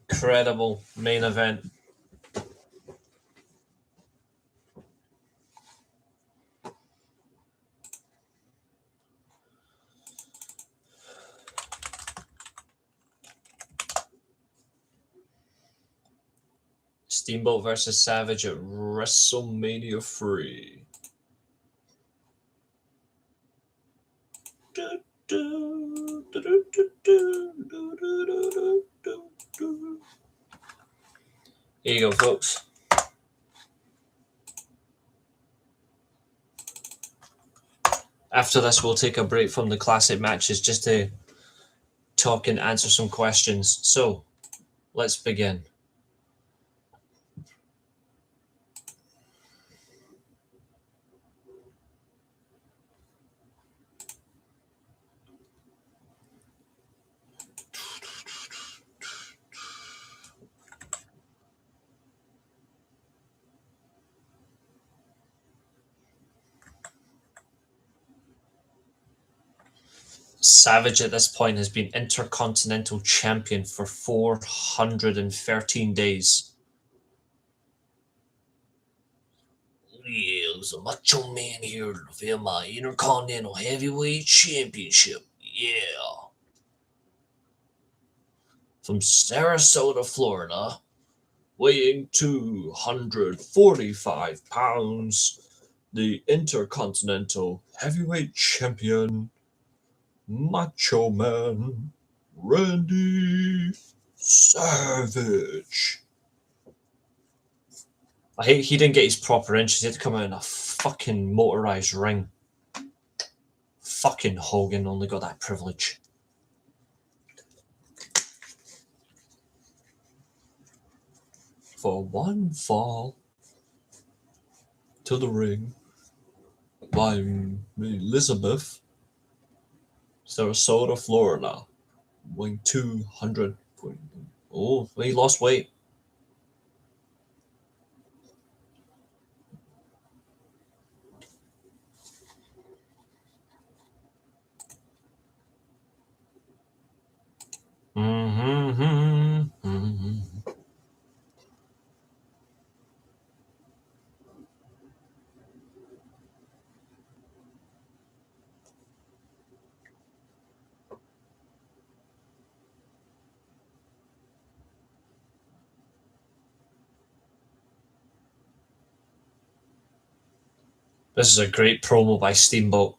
Incredible main event. Steamboat versus Savage at WrestleMania 3. Here you go, folks. After this, we'll take a break from the classic matches just to talk and answer some questions. So, let's begin. Savage at this point has been Intercontinental Champion for 413 days. Yeah, there's a macho man here to defend my Intercontinental Heavyweight Championship. Yeah. From Sarasota, Florida, weighing 245 pounds, the Intercontinental Heavyweight Champion, Macho Man, Randy Savage. I hate he didn't get his proper inches. He had to come out in a fucking motorized ring. Fucking Hogan only got that privilege. For one fall to the ring by Elizabeth, Sarasota, Florida, weighing 200. Oh, he lost weight. This is a great promo by Steamboat.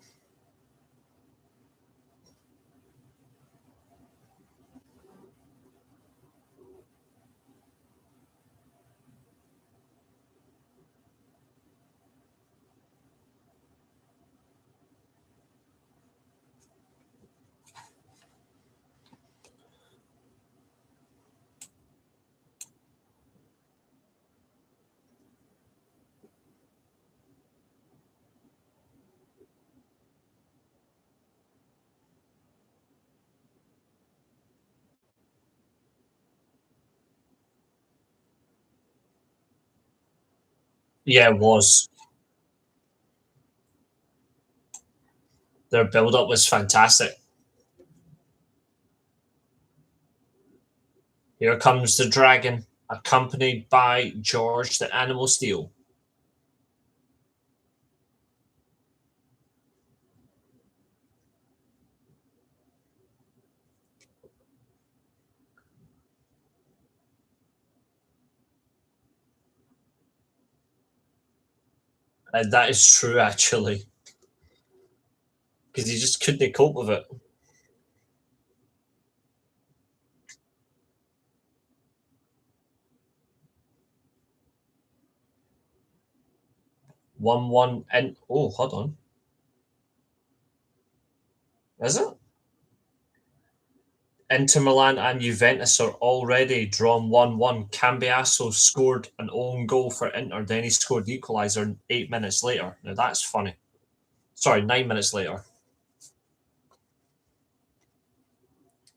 Yeah, it was. Their build-up was fantastic. Here comes the Dragon, accompanied by George the Animal Steel. And that is true, actually. Because he just couldn't cope with it. One and oh, hold on. Is it? Inter Milan and Juventus are already drawn 1-1. Cambiasso scored an own goal for Inter, then he scored the equaliser 8 minutes later. Now that's funny. Sorry, 9 minutes later.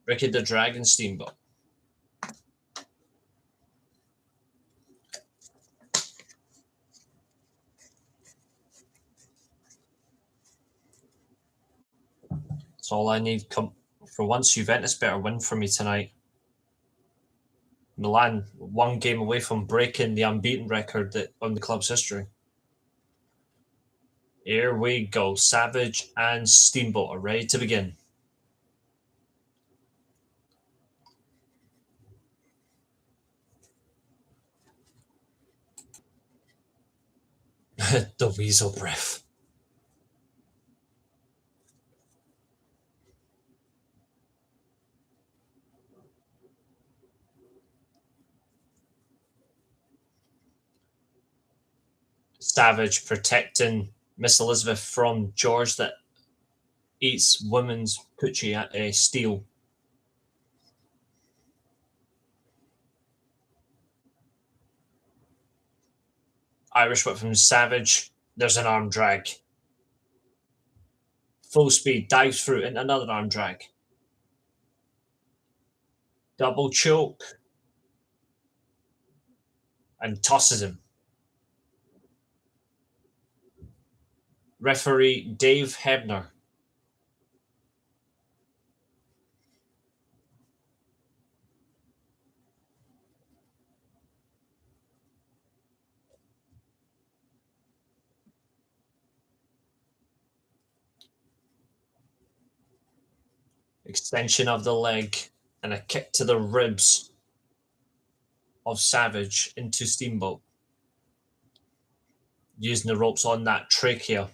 Ricky the Dragon Steamboat. That's all I need. For once, Juventus better win for me tonight. Milan, one game away from breaking the unbeaten record on the club's history. Here we go. Savage and Steamboat are ready to begin. The weasel breath. Savage protecting Miss Elizabeth from George that eats women's coochie at a steel. Irish whip from Savage. There's an arm drag. Full speed, dives through into another arm drag. Double choke. And tosses him. Referee Dave Hebner. Extension of the leg and a kick to the ribs of Savage into Steamboat. Using the ropes on that trachea.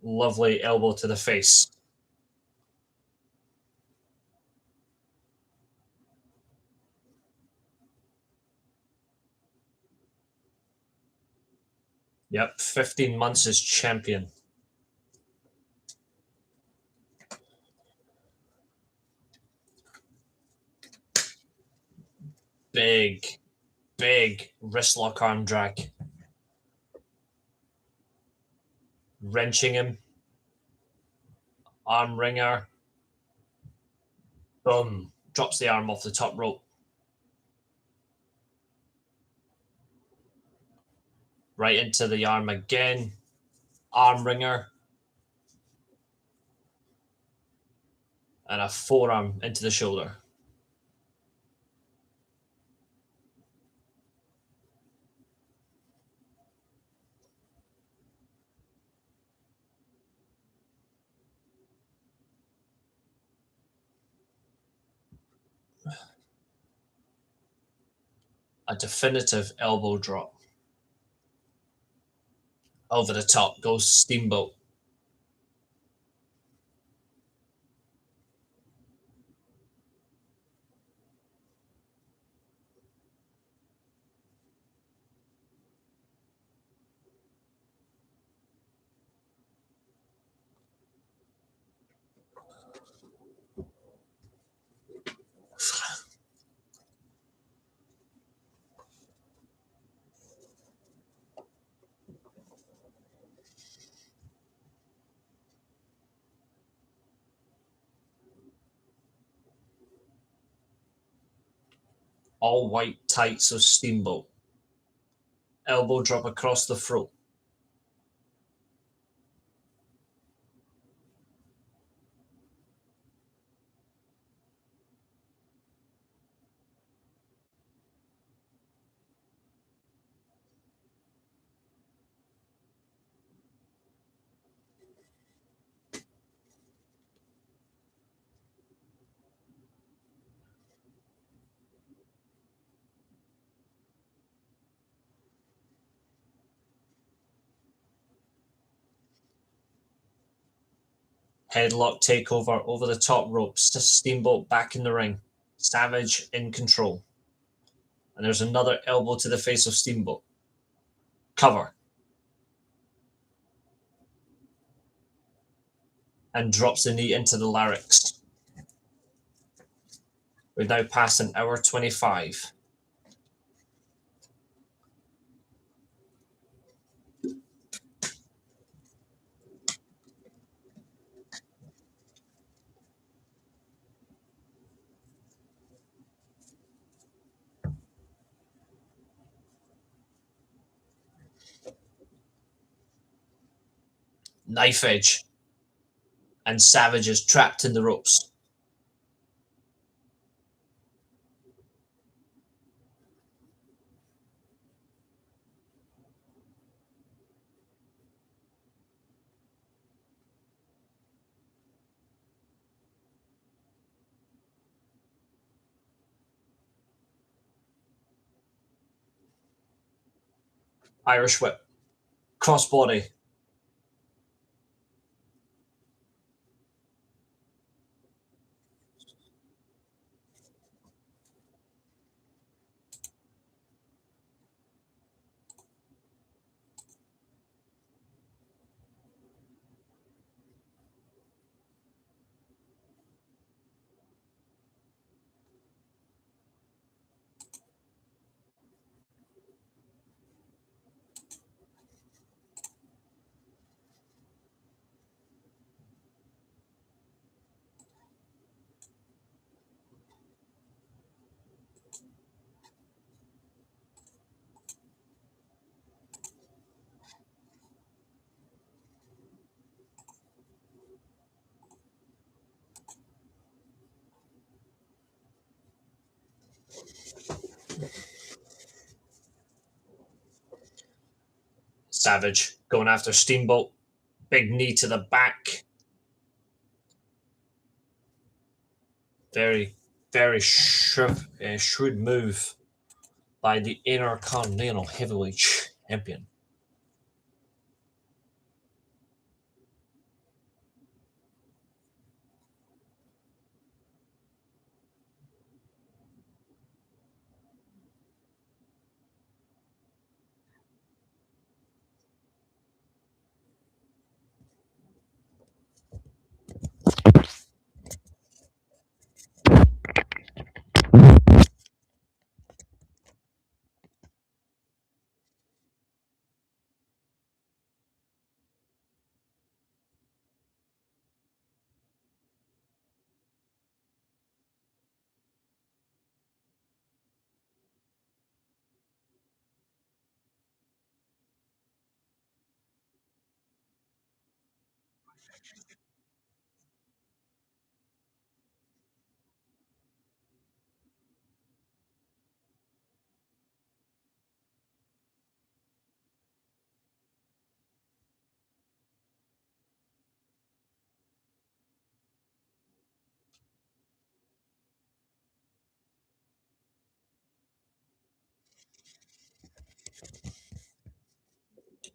Lovely elbow to the face. Yep, 15 months as champion. Big wrist lock arm drag. Wrenching him. Arm wringer. Boom. Drops the arm off the top rope. Right into the arm again. Arm wringer. And a forearm into the shoulder. A definitive elbow drop. Over the top goes Steamboat. All white tights of Steamboat. Elbow drop across the throat. Headlock takeover over the top ropes to Steamboat back in the ring. Savage in control. And there's another elbow to the face of Steamboat. Cover. And drops the knee into the larynx. We've now passed an hour 25. Knife edge. And Savage is trapped in the ropes. Irish whip. Crossbody. Savage going after Steamboat. Big knee to the back. Very, very shrewd move by the Intercontinental Heavyweight Champion.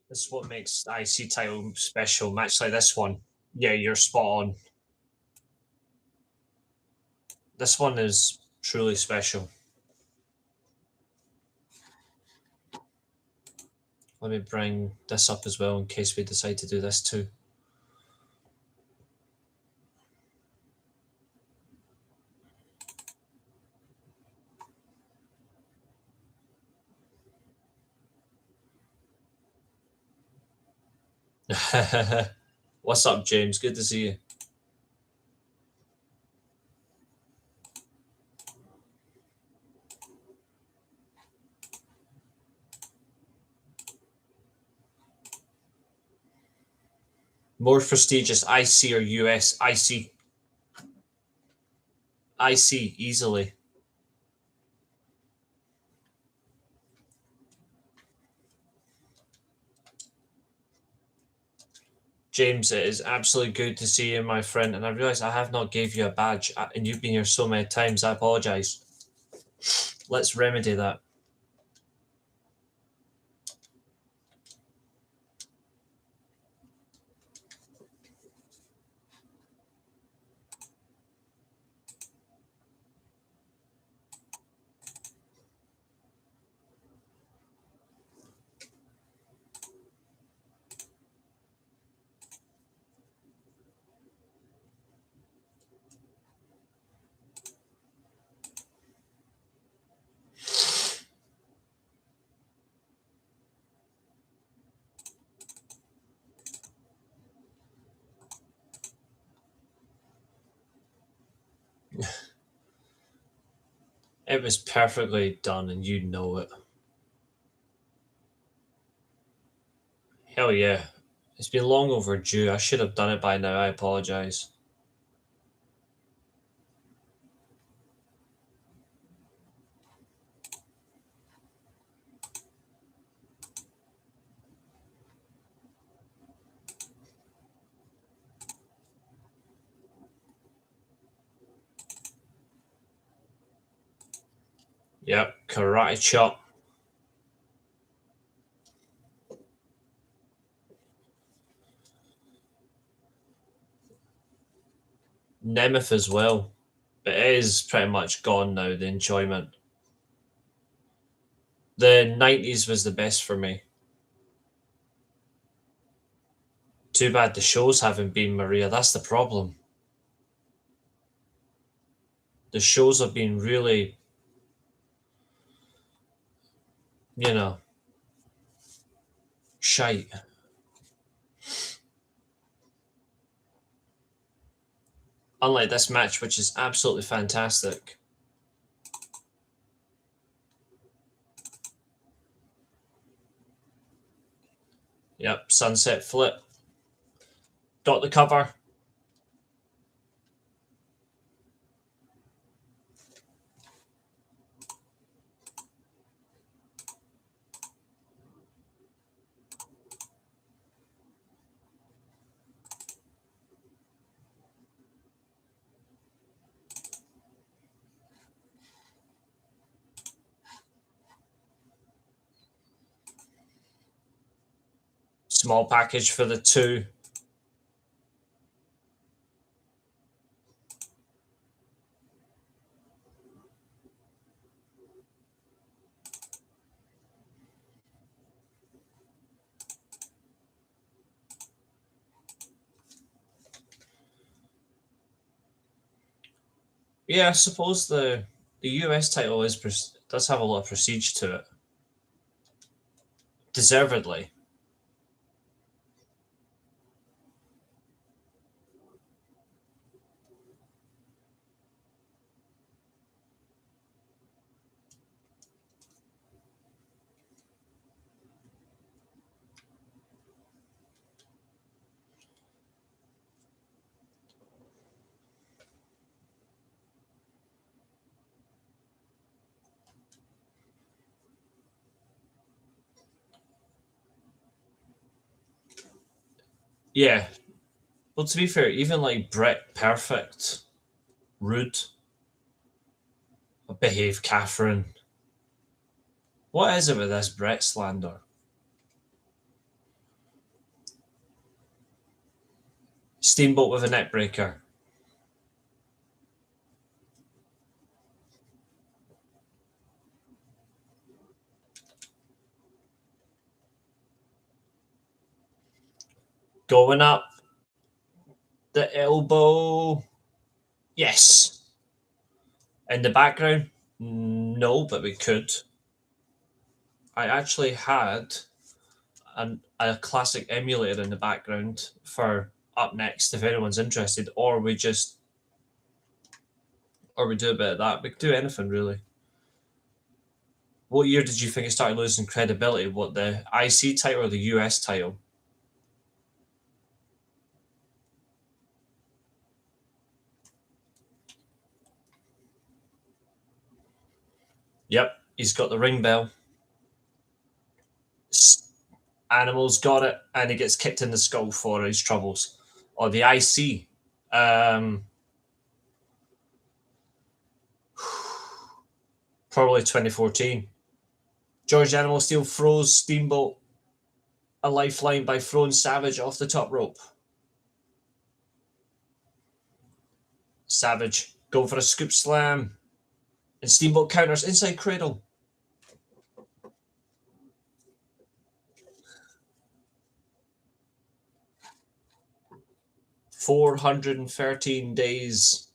This is what makes IC title special. Match like this one. Yeah, you're spot on. This one is truly special. Let me bring this up as well in case we decide to do this too. What's up, James? Good to see you. More prestigious IC or US? IC. IC, easily. James, it is absolutely good to see you, my friend. And I realise I have not gave you a badge, and you've been here so many times. I apologise. Let's remedy that. It was perfectly done, and you know it. Hell yeah. It's been long overdue. I should have done it by now. I apologise. Yep, karate chop. Nemeth as well. But it is pretty much gone now, the enjoyment. The 90s was the best for me. Too bad the shows haven't been, Maria. That's the problem. The shows have been really, you know, shite. Unlike this match, which is absolutely fantastic. Yep, sunset flip. Got the cover. Small package for the two. Yeah, I suppose the US title does have a lot of prestige to it. Deservedly. Yeah. Well, to be fair, even like Brett Perfect, Rude, Behave Catherine. What is it with this Brett slander? Steamboat with a neckbreaker. Going up. The elbow. Yes. In the background? No, but we could. I actually had a classic emulator in the background for up next if anyone's interested, or we do a bit of that. We could do anything really. What year did you think it started losing credibility? What, the IC title or the US title? Yep, he's got the ring bell. Animal's got it, and he gets kicked in the skull for his troubles. Or the IC. Probably 2014. George Animal Steel throws Steamboat a lifeline by throwing Savage off the top rope. Savage going for a scoop slam. And Steamboat counters inside cradle. 413 days.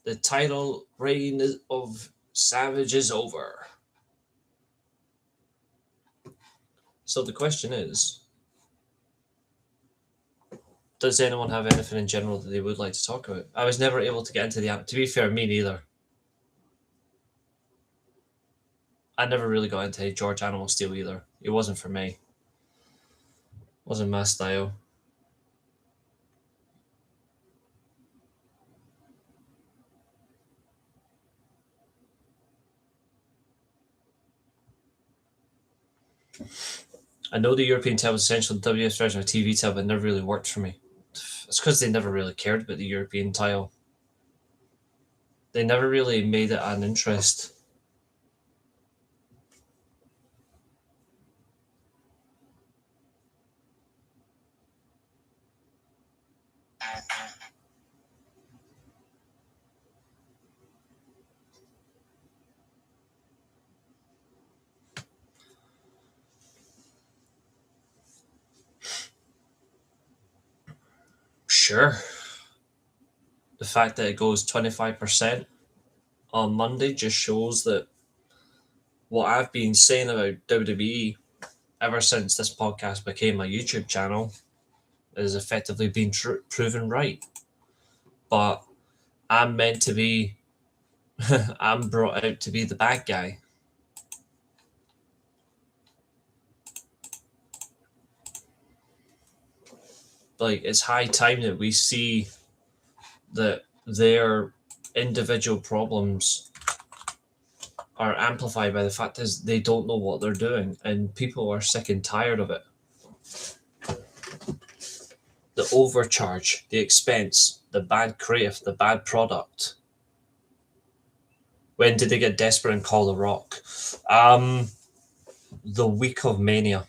The title reign of Savage is over. So the question is, does anyone have anything in general that they would like to talk about? I was never able to get into the... To be fair, me neither. I never really got into George Animal Steel either. It wasn't for me. It wasn't my style. I know the European title was essential the WWF version of a TV title, but it never really worked for me. It's because they never really cared about the European title. They never really made it an interest. Sure. The fact that it goes 25% on Monday just shows that what I've been saying about WWE ever since this podcast became my YouTube channel is effectively being proven right. But I'm meant to be, I'm brought out to be the bad guy. Like, it's high time that we see that their individual problems are amplified by the fact is they don't know what they're doing, and people are sick and tired of it. The overcharge, the expense, the bad creative, the bad product. When did they get desperate and call The Rock? the week of mania.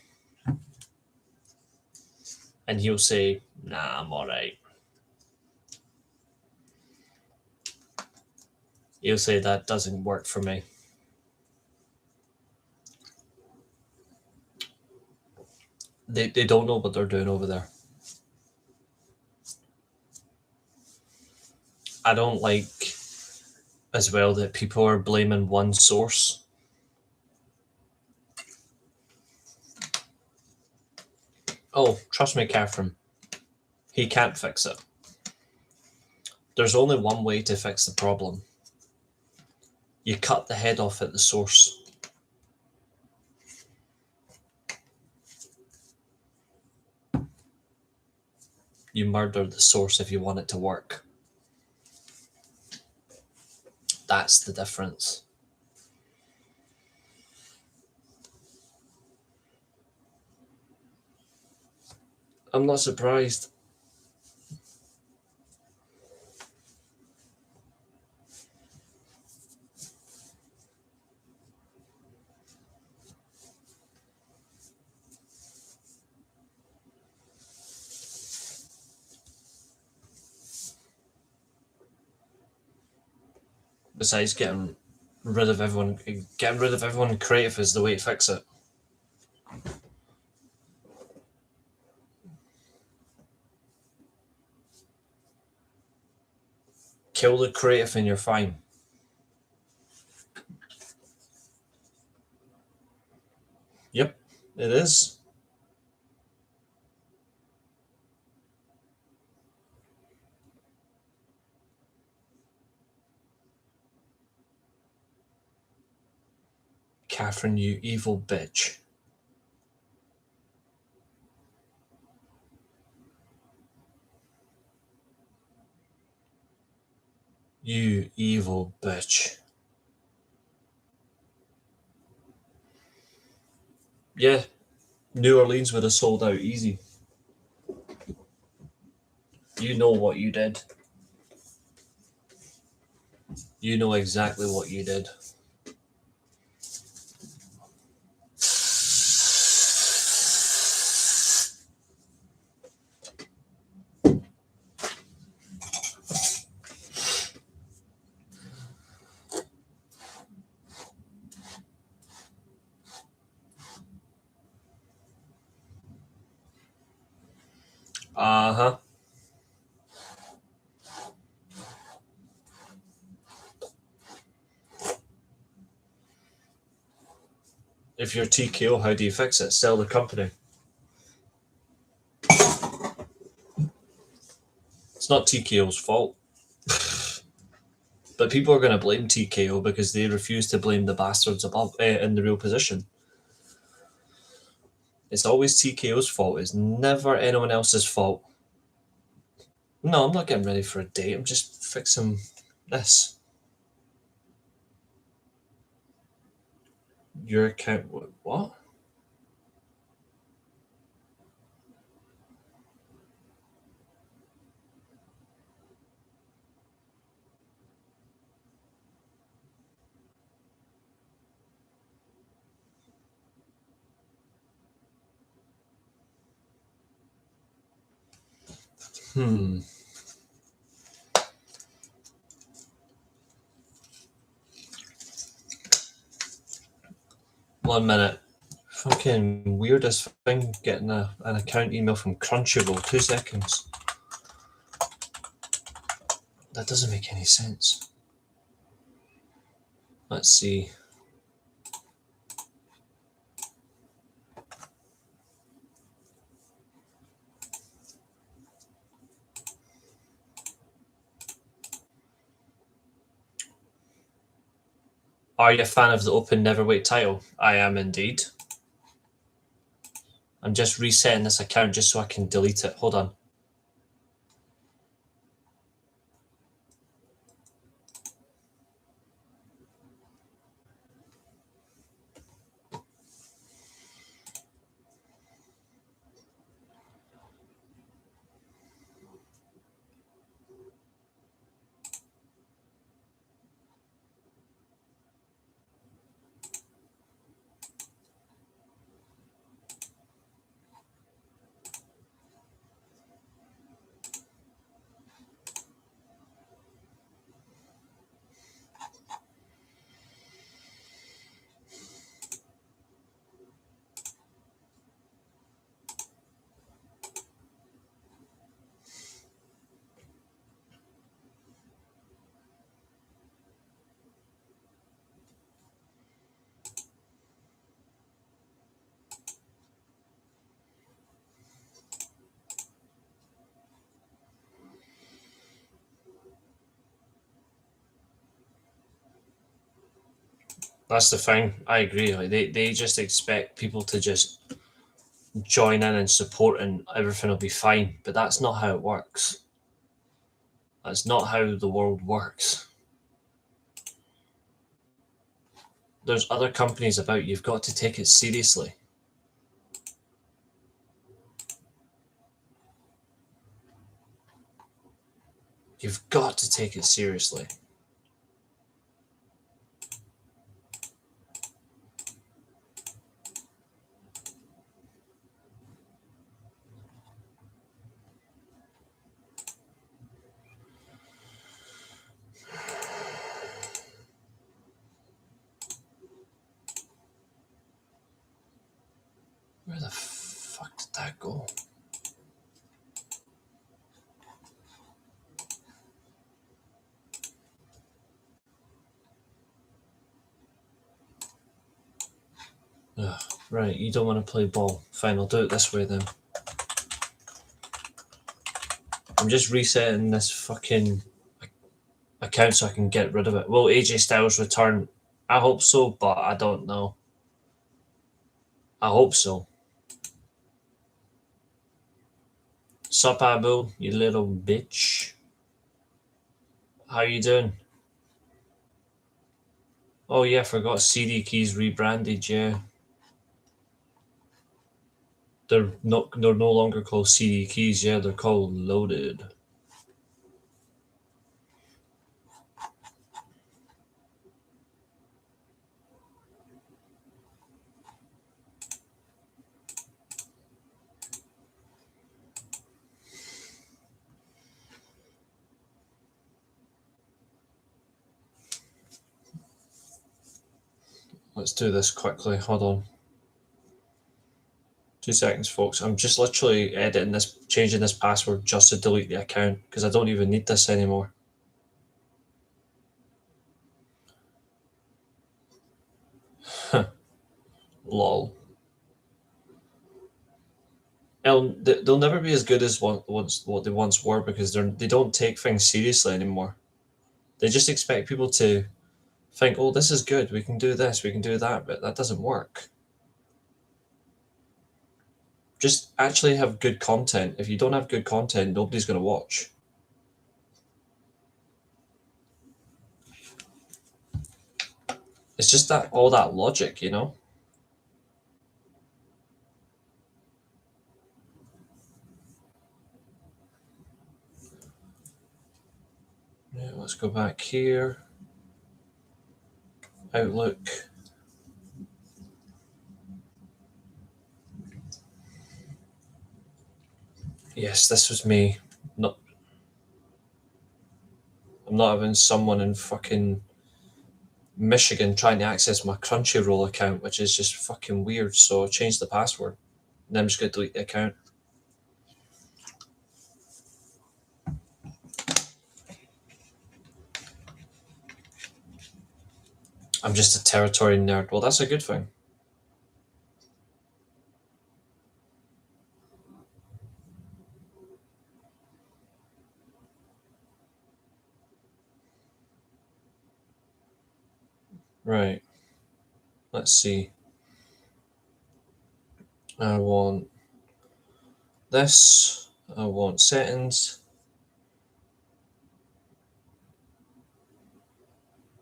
And he'll say, nah, I'm all right. He'll say, that doesn't work for me. They don't know what they're doing over there. I don't like as well that people are blaming one source. Oh, trust me, Catherine. He can't fix it. There's only one way to fix the problem. You cut the head off at the source. You murder the source if you want it to work. That's the difference. I'm not surprised. Besides getting rid of everyone creative is the way to fix it. Kill the creative and you're fine. Yep, it is. Catherine, you evil bitch. You evil bitch. Yeah, New Orleans would have sold out easy. You know what you did. You know exactly what you did. Uh-huh. If you're TKO, how do you fix it? Sell the company. It's not TKO's fault. But people are going to blame TKO because they refuse to blame the bastards above in the real position. It's always TKO's fault. It's never anyone else's fault. No, I'm not getting ready for a date. I'm just fixing this. Your account, what? Hmm. One minute. Fucking weirdest thing, getting an account email from Crunchyroll. 2 seconds. That doesn't make any sense. Let's see. Are you a fan of the Open Neverweight title? I am indeed. I'm just resetting this account just so I can delete it. Hold on. That's the thing. I agree. Like they just expect people to just join in and support and everything will be fine. But that's not how it works. That's not how the world works. There's other companies about. You've got to take it seriously. You've got to take it seriously. Where the fuck did that go? Ugh, right, you don't want to play ball. Fine, I'll do it this way then. I'm just resetting this fucking account so I can get rid of it. Will AJ Styles return? I hope so, but I don't know. I hope so. Sup, Abu, you little bitch. How you doing? Oh yeah, I forgot CD Keys rebranded, yeah. They're no longer called CD Keys, yeah, they're called Loaded. Let's do this quickly. Hold on. 2 seconds, folks. I'm just literally editing this, changing this password just to delete the account because I don't even need this anymore. Lol. They'll never be as good as what they once were because they don't take things seriously anymore. They just expect people to think, oh, this is good. We can do this. We can do that. But that doesn't work. Just actually have good content. If you don't have good content, nobody's going to watch. It's just that all that logic, you know. Yeah, let's go back here. Outlook. Yes, this was me. Not. I'm not having someone in fucking Michigan trying to access my Crunchyroll account, which is just fucking weird. So I changed the password. And I'm just going to delete the account. I'm just a territory nerd. Well, that's a good thing. Right. Let's see. I want this. I want settings.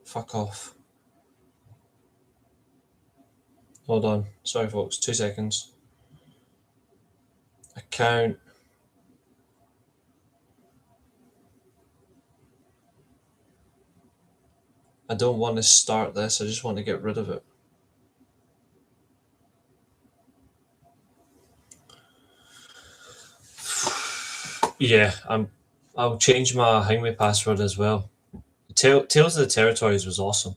Fuck off. Hold on. Sorry, folks. 2 seconds. Account. I don't want to start this. I just want to get rid of it. Yeah, I'll change my Hangway password as well. Tales of the Territories was awesome.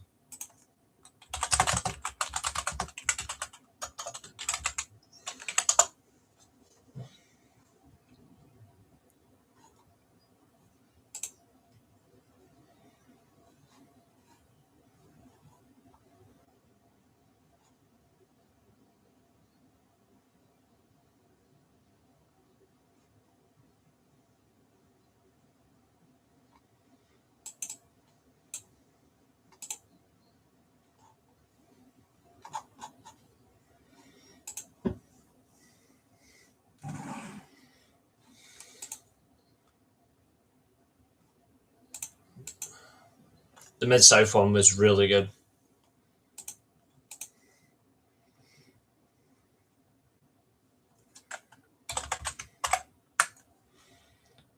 The Mid-South one was really good.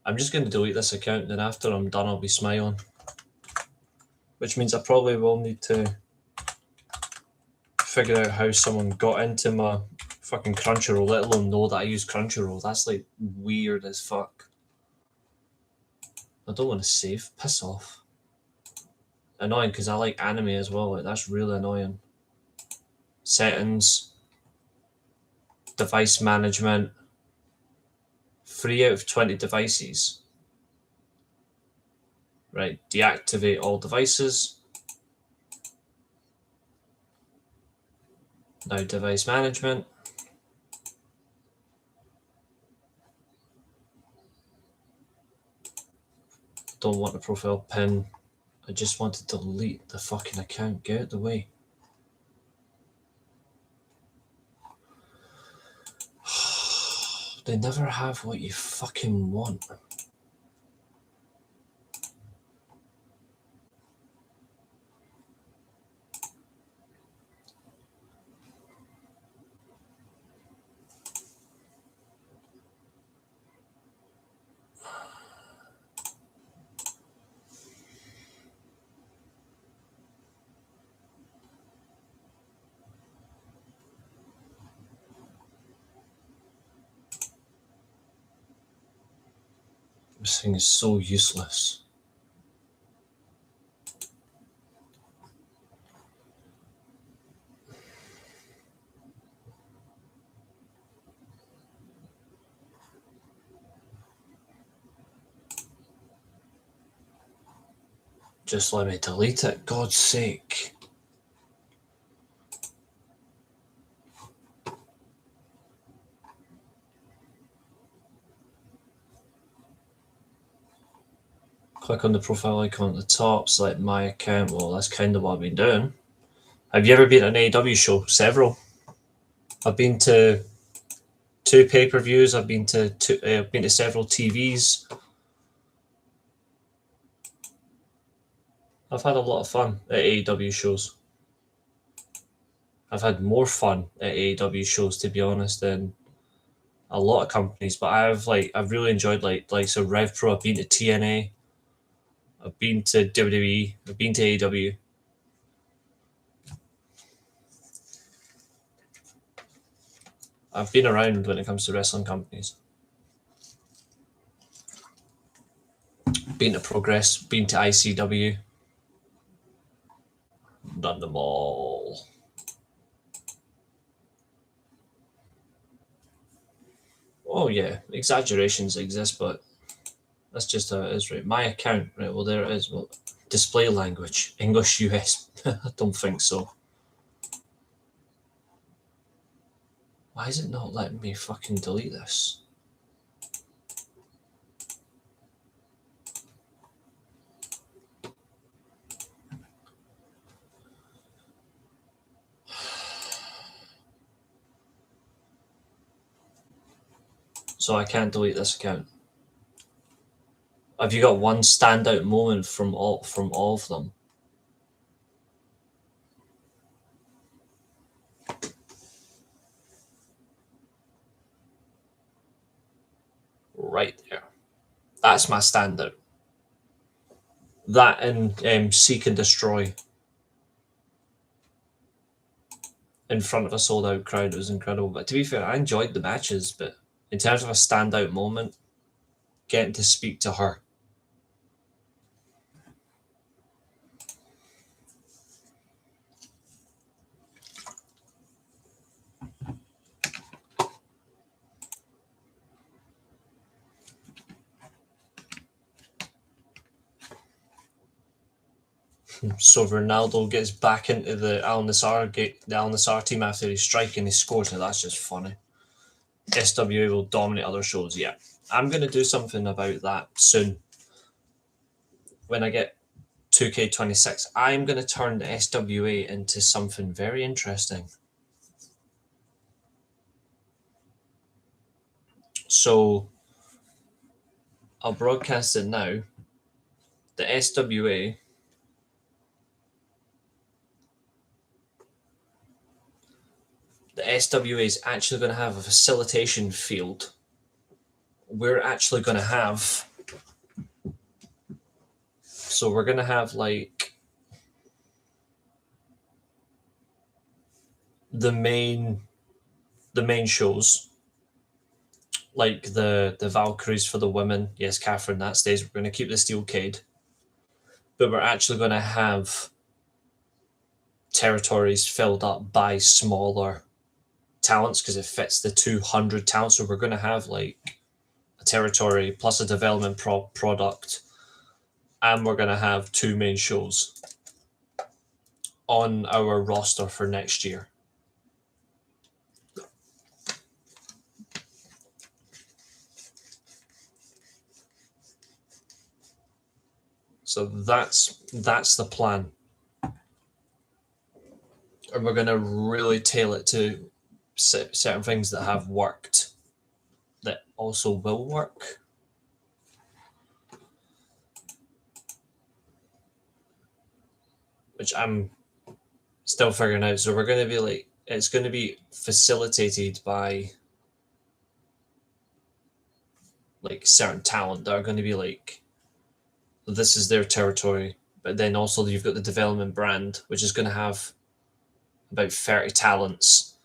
I'm just going to delete this account, and after I'm done, I'll be smiling. Which means I probably will need to figure out how someone got into my fucking Crunchyroll, let alone know that I use Crunchyroll. That's like weird as fuck. I don't want to save. Piss off. Annoying because I like anime as well. Like, that's really annoying. Settings. Device management. 3 out of 20 devices. Right, deactivate all devices. Now device management. Don't want the profile pin. I just want to delete the fucking account. Get out the way. They never have what you fucking want. This thing is so useless. Just let me delete it, God's sake. Click on the profile icon at the top, select my account. Well, that's kind of what I've been doing. Have you ever been to an AEW show? Several. I've been to 2 pay-per-views. I've been to several TVs. I've had a lot of fun at AEW shows. I've had more fun at AEW shows, to be honest, than a lot of companies. But I've really enjoyed so Rev Pro. I've been to TNA. I've been to WWE. I've been to AEW. I've been around when it comes to wrestling companies. Been to Progress. Been to ICW. Done them all. Oh yeah, exaggerations exist, but that's just how it is, right? My account, right? Well, there it is. Well, display language, English US. I don't think so. Why is it not letting me fucking delete this? So I can't delete this account. Have you got one standout moment from all of them? Right there. That's my standout. That and Seek and Destroy in front of a sold out crowd was incredible. But to be fair, I enjoyed the matches, but in terms of a standout moment, getting to speak to her. So Ronaldo gets back into the Al Nassr team after he's striking, he scores. Now that's just funny. SWA will dominate other shows. Yeah, I'm going to do something about that soon. When I get 2K26, I'm going to turn the SWA into something very interesting. So I'll broadcast it now. The SWA the SWA is actually going to have a facilitation field. We're actually going to have, so we're going to have like the main shows, like the Valkyries for the women. Yes, Catherine, that stays. We're going to keep the Steelcade, but we're actually going to have territories filled up by smaller talents because it fits the 200 talents. So we're going to have like a territory plus a development product, and we're going to have 2 main shows on our roster for next year. So that's the plan. And we're going to really tailor it to certain things that have worked that also will work. Which I'm still figuring out. So we're going to be like, it's going to be facilitated by like certain talent that are going to be like, this is their territory. But then also you've got the development brand, which is going to have about 30 talents.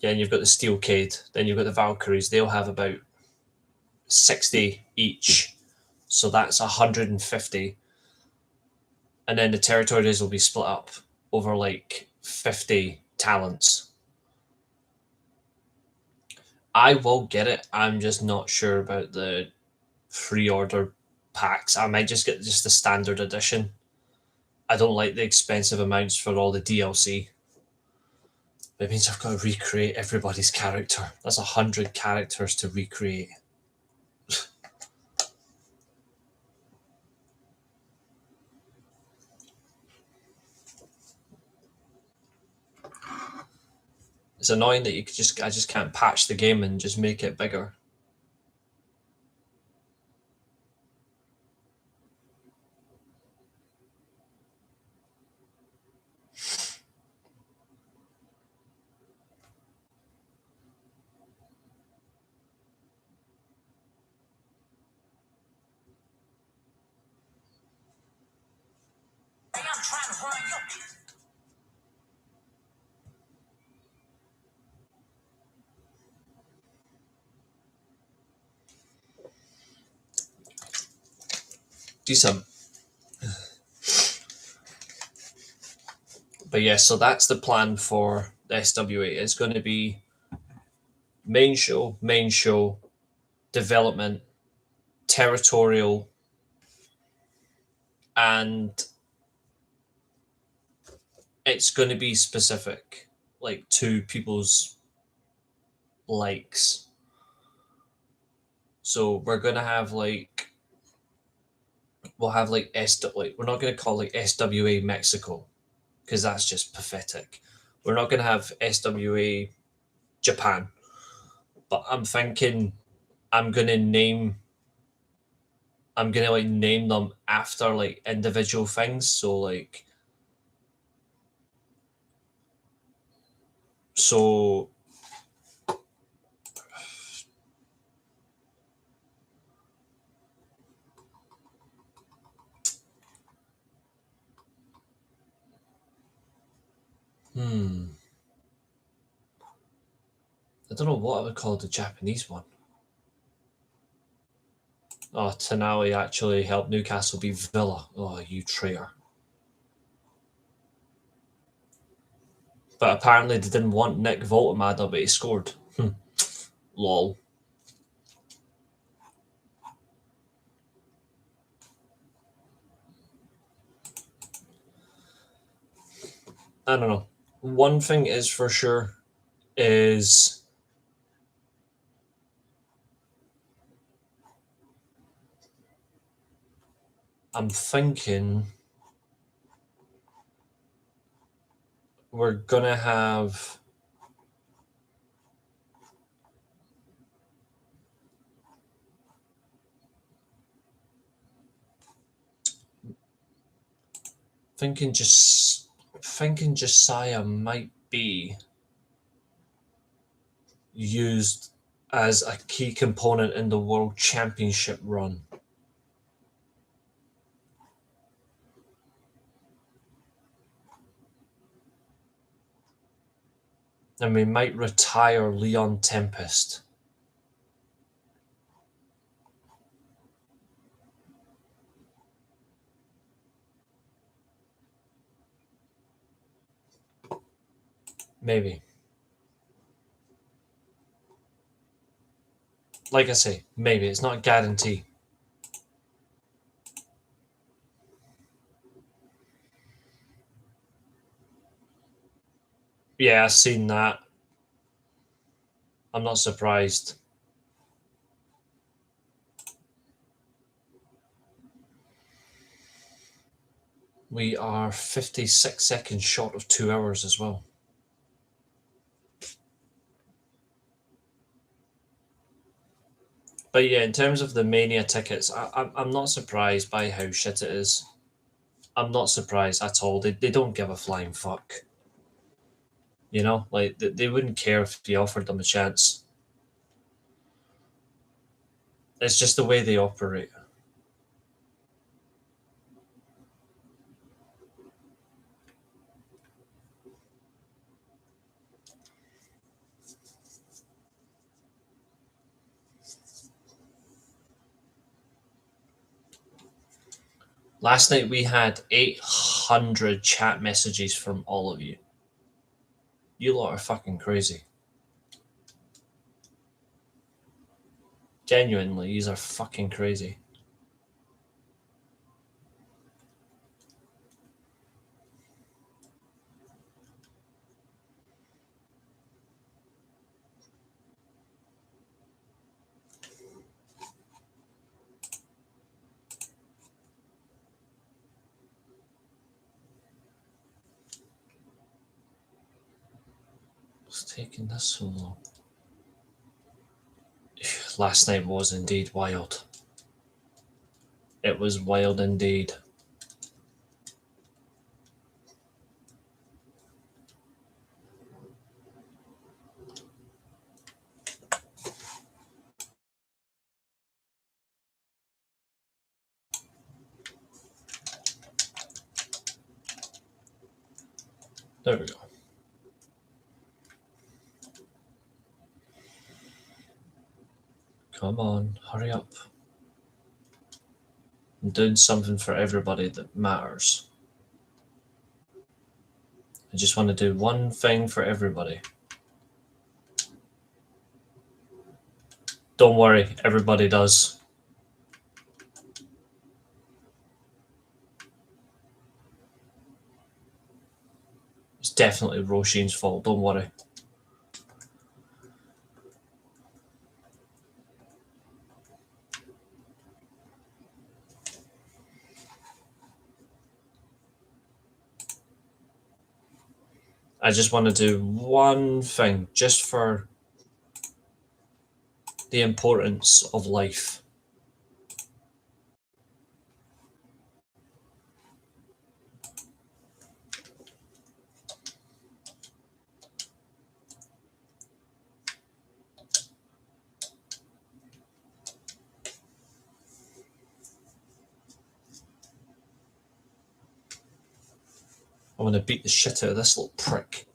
Yeah, and you've got the Steelcade, then you've got the Valkyries. They'll have about 60 each. So that's 150. And then the territories will be split up over like 50 talents. I will get it. I'm just not sure about the pre-order packs. I might just get just the standard edition. I don't like the expensive amounts for all the DLC. It means I've got to recreate everybody's character. That's 100 characters to recreate. It's annoying that I just can't patch the game and just make it bigger. Decent. But yeah, so that's the plan for the SWA. It's going to be main show, development, territorial, and it's going to be specific, like to people's likes. So we're going to have like, we'll have like we're not going to call like SWA Mexico because that's just pathetic. We're not going to have SWA Japan, but I'm thinking I'm going to name I'm gonna like name them after like individual things. So like so I don't know what I would call the Japanese one. Oh, Tonali actually helped Newcastle beat Villa. Oh, you traitor. But apparently they didn't want Nick Voltemada, but he scored. Lol. I don't know. One thing is for sure is I'm thinking we're gonna have thinking Josiah might be used as a key component in the World Championship run. And we might retire Leon Tempest. Maybe. Like I say, maybe. It's not a guarantee. Yeah, I've seen that. I'm not surprised. We are 56 seconds short of 2 hours as well. But yeah, in terms of the Mania tickets, I'm not surprised by how shit it is. I'm not surprised at all. They don't give a flying fuck. You know, like they wouldn't care if you offered them a chance. It's just the way they operate. Last night we had 800 chat messages from all of you. You lot are fucking crazy. Genuinely, these are fucking crazy. What's taking this so long? Last night was indeed wild. It was wild indeed. There we go. Come on, hurry up. I'm doing something for everybody that matters. I just want to do one thing for everybody. Don't worry, everybody does. It's definitely Roisin's fault, don't worry. I just want to do one thing just for the importance of life. I want to beat the shit out of this little prick.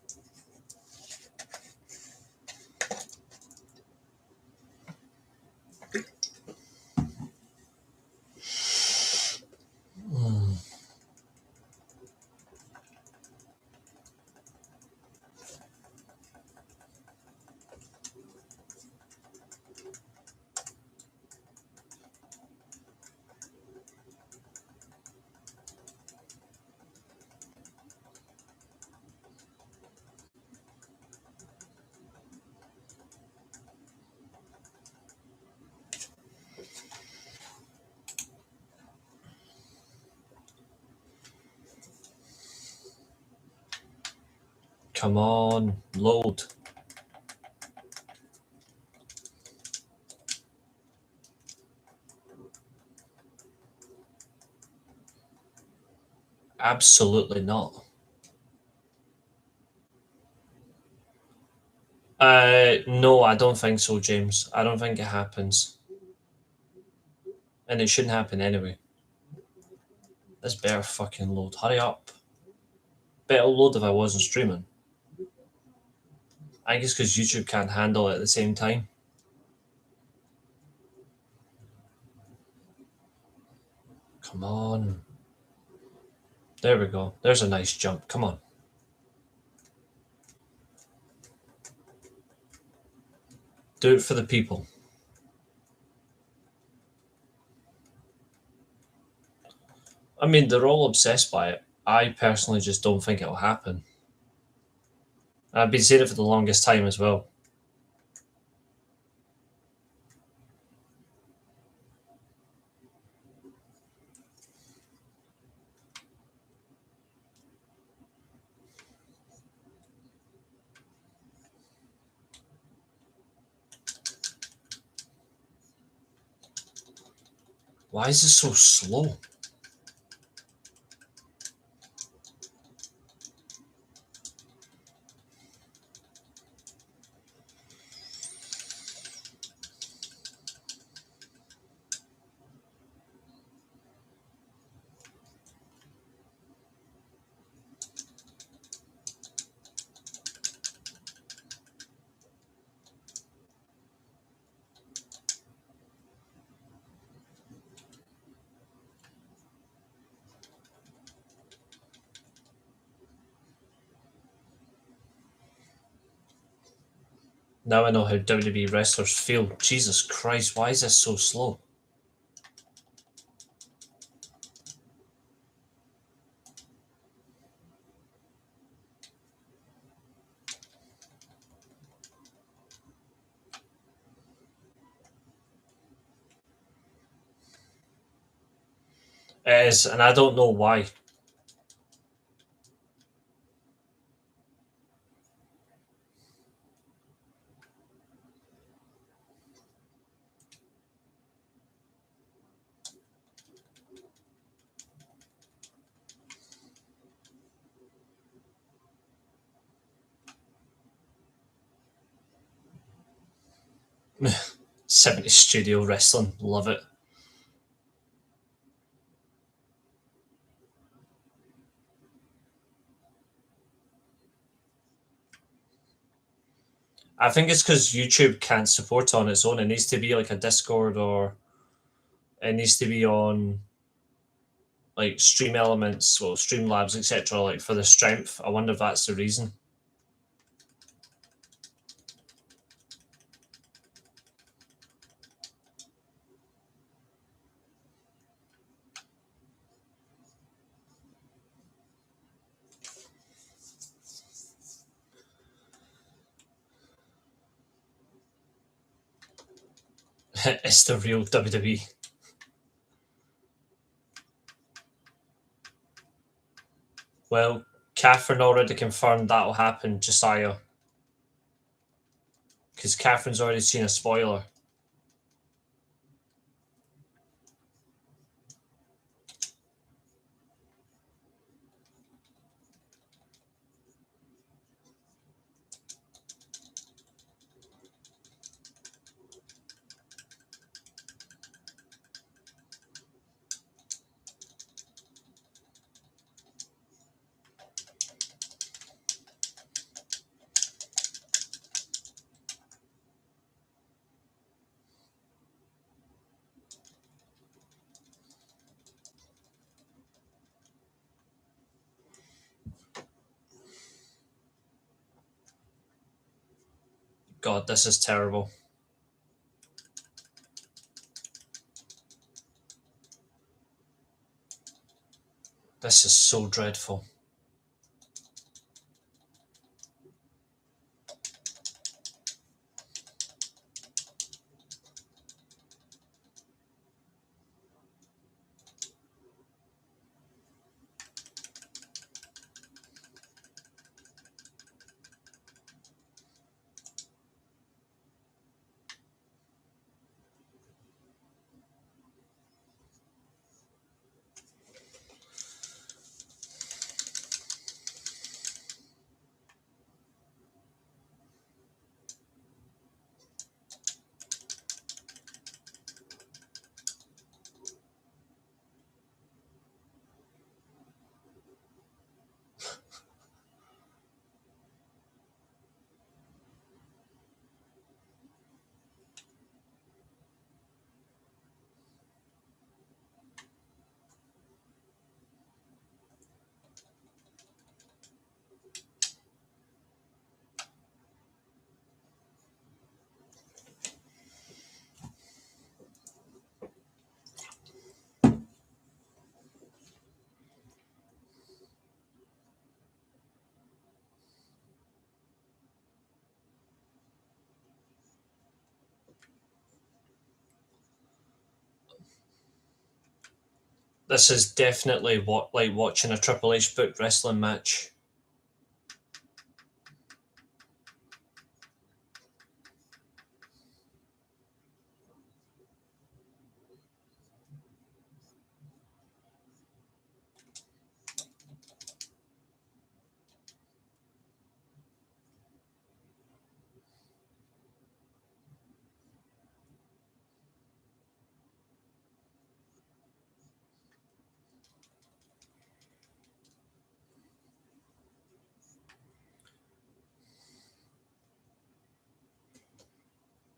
Come on, load. Absolutely not. No, I don't think so, James. I don't think it happens. And it shouldn't happen anyway. This better fucking load. Hurry up. Better load if I wasn't streaming. I think it's because YouTube can't handle it at the same time. Come on. There we go. There's a nice jump. Come on. Do it for the people. I mean, they're all obsessed by it. I personally just don't think it'll happen. I've been saying it for the longest time as well. Why is it so slow? Now I know how WWE wrestlers feel. Jesus Christ, why is this so slow? It is, and I don't know why. '70s studio wrestling, love it. I think it's because YouTube can't support it on its own. It needs to be like a Discord, or it needs to be on like Stream Elements or Streamlabs, etc. Like for the strength. I wonder if that's the reason. It's the real WWE. Well, Catherine already confirmed that'll happen, Josiah. Because Catherine's already seen a spoiler. God, this is terrible. This is so dreadful. This is definitely like watching a Triple H booked wrestling match.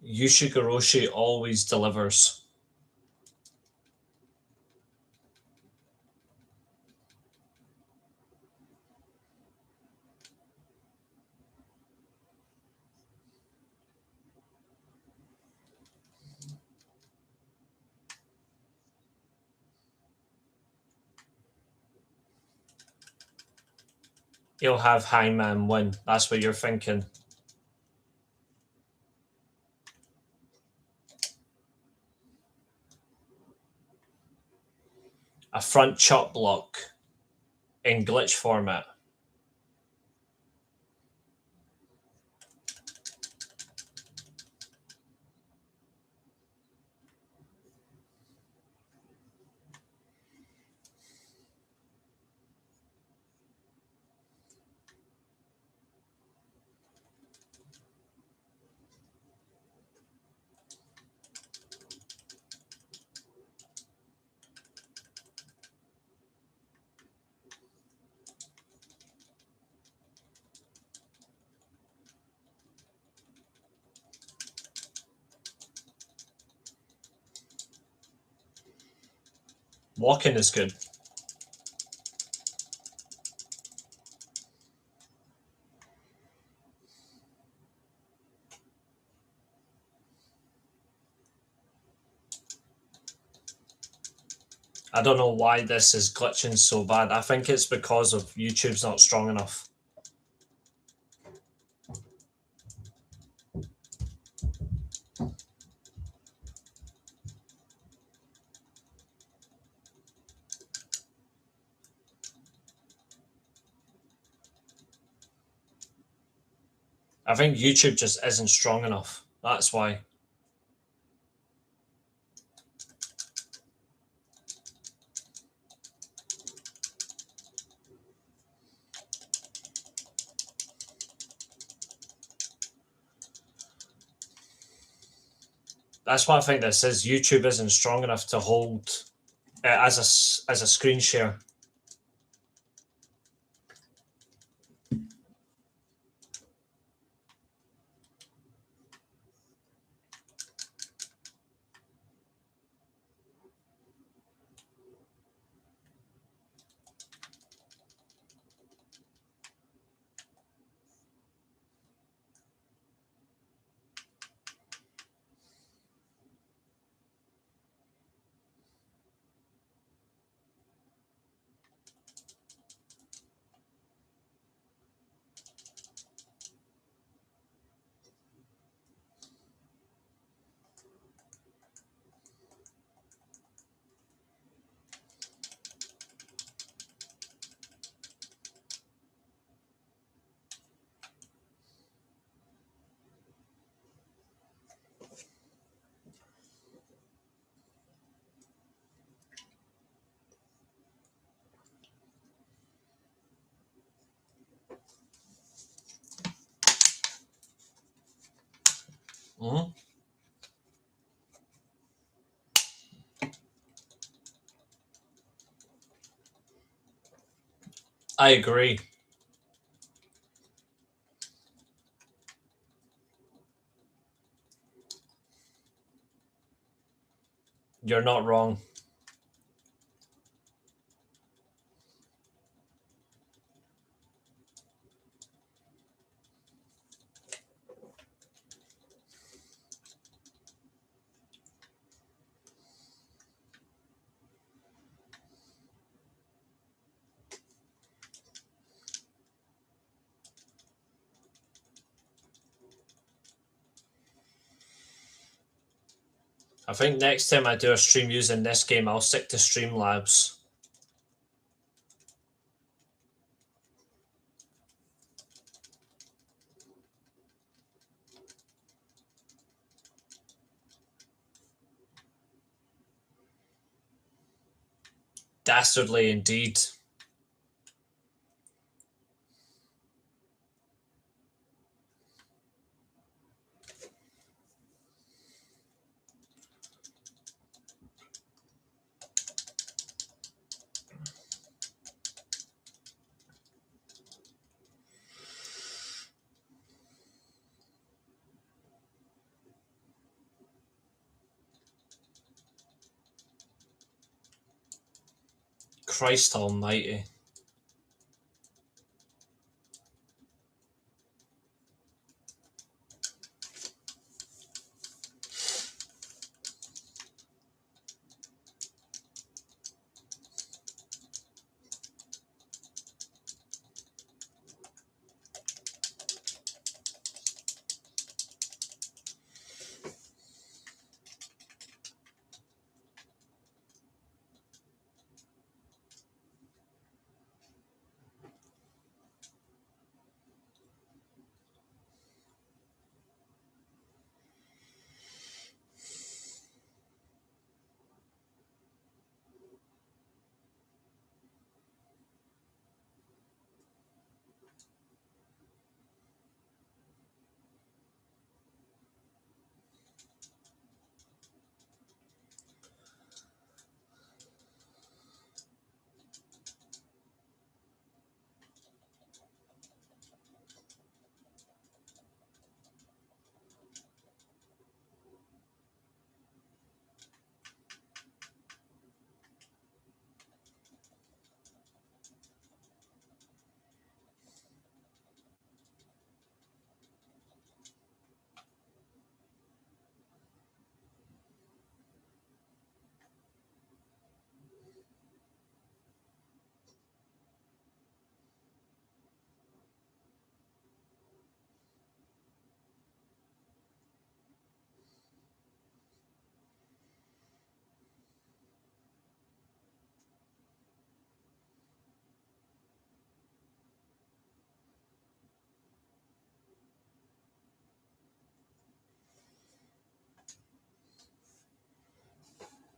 Yushigoroshi always delivers. He'll have Hangman win. That's what you're thinking. A front chop block in glitch format. Walking is good. I don't know why this is glitching so bad. I think it's because of YouTube's not strong enough. I think YouTube just isn't strong enough. That's why. That's what I think this is. YouTube isn't strong enough to hold it as a screen share. Mm-hmm. I agree. You're not wrong. I think next time I do a stream using this game, I'll stick to Streamlabs. Dastardly indeed. Christ almighty.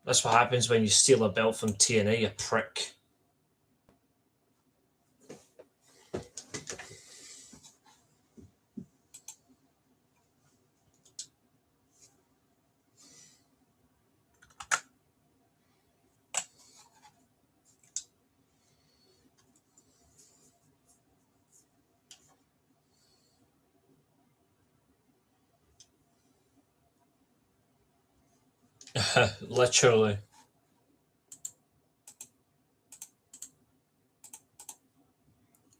That's what happens when you steal a belt from TNA, you prick. Literally.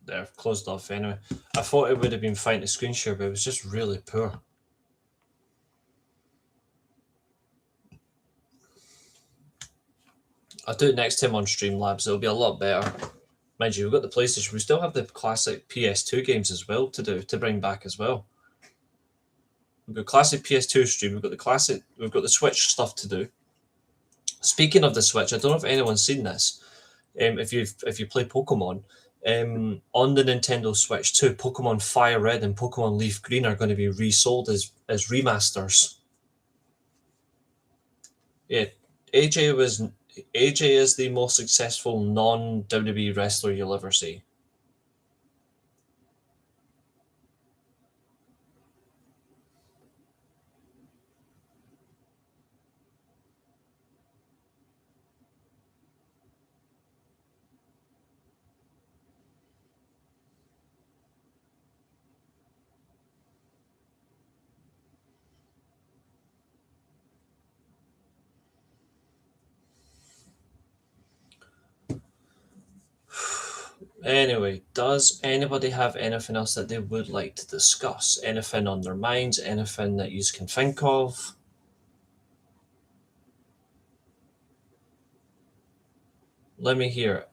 There, I've closed off anyway. I thought it would have been fine to screen share, but it was just really poor. I'll do it next time on Streamlabs, it'll be a lot better. Mind you, we've got the PlayStation, we still have the classic PS2 games as well to bring back as well. We've got classic PS2 stream, we've got the Switch stuff to do. Speaking of the Switch, I don't know if anyone's seen this. If you play Pokemon, on the Nintendo Switch 2, Pokemon Fire Red and Pokemon Leaf Green are going to be resold as remasters. Yeah, AJ is the most successful non-WWE wrestler you'll ever see. Anyway, does anybody have anything else that they would like to discuss? Anything on their minds? Anything that you can think of? Let me hear it.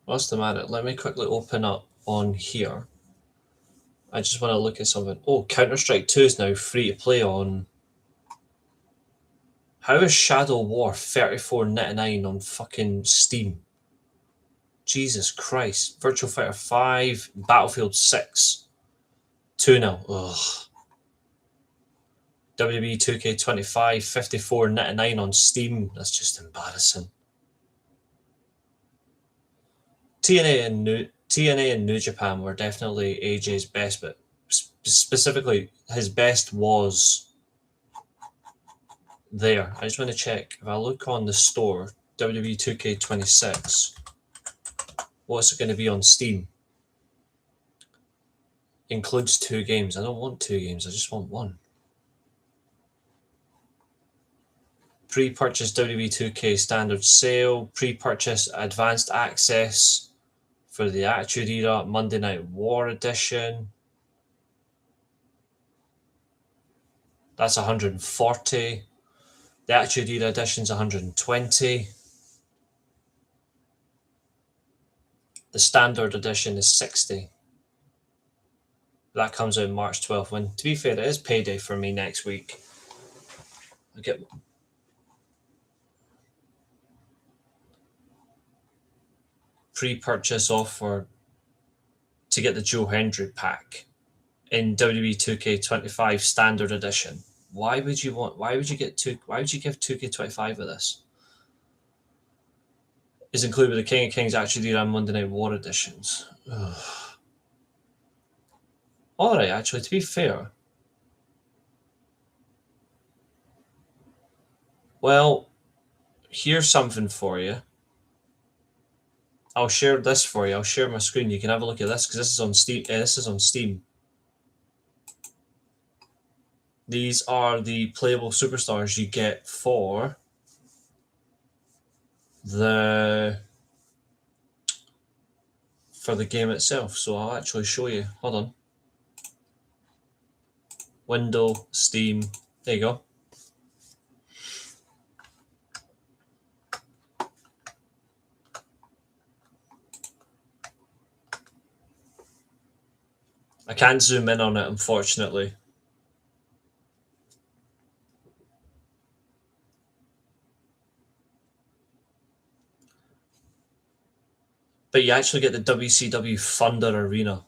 What's the matter? Let me quickly open up on here. I just want to look at something. Oh, Counter-Strike 2 is now free to play on. How is Shadow War $34.99 on fucking Steam? Jesus Christ. Virtual Fighter 5, Battlefield 6. 2-0. Ugh. WWE 2K25 54.99 on Steam. That's just embarrassing. TNA and New Japan were definitely AJ's best, but specifically his best was there. I just want to check if I look on the store, WWE 2K26, what's it going to be on Steam? Includes 2 games. I don't want 2 games, I just want 1. Pre-purchase WWE 2K standard sale, pre-purchase advanced access for the Attitude Era Monday Night War edition. That's 140. The Attitude Era edition's 120. The standard edition is 60. That comes out March 12th. When, to be fair, it is payday for me next week. I get pre-purchase offer to get the Joe Hendry pack in WWE 2K25 standard edition. Why would you give 2K25 of this? Is included with the King of Kings Attitude Era and Monday Night War editions. Alright, actually, to be fair. Well, here's something for you. I'll share this for you. I'll share my screen. You can have a look at this because this is on Steam. These are the playable superstars you get for the game itself. So I'll actually show you. Hold on. Window, Steam. There you go. I can't zoom in on it, unfortunately. But you actually get the WCW Thunder Arena.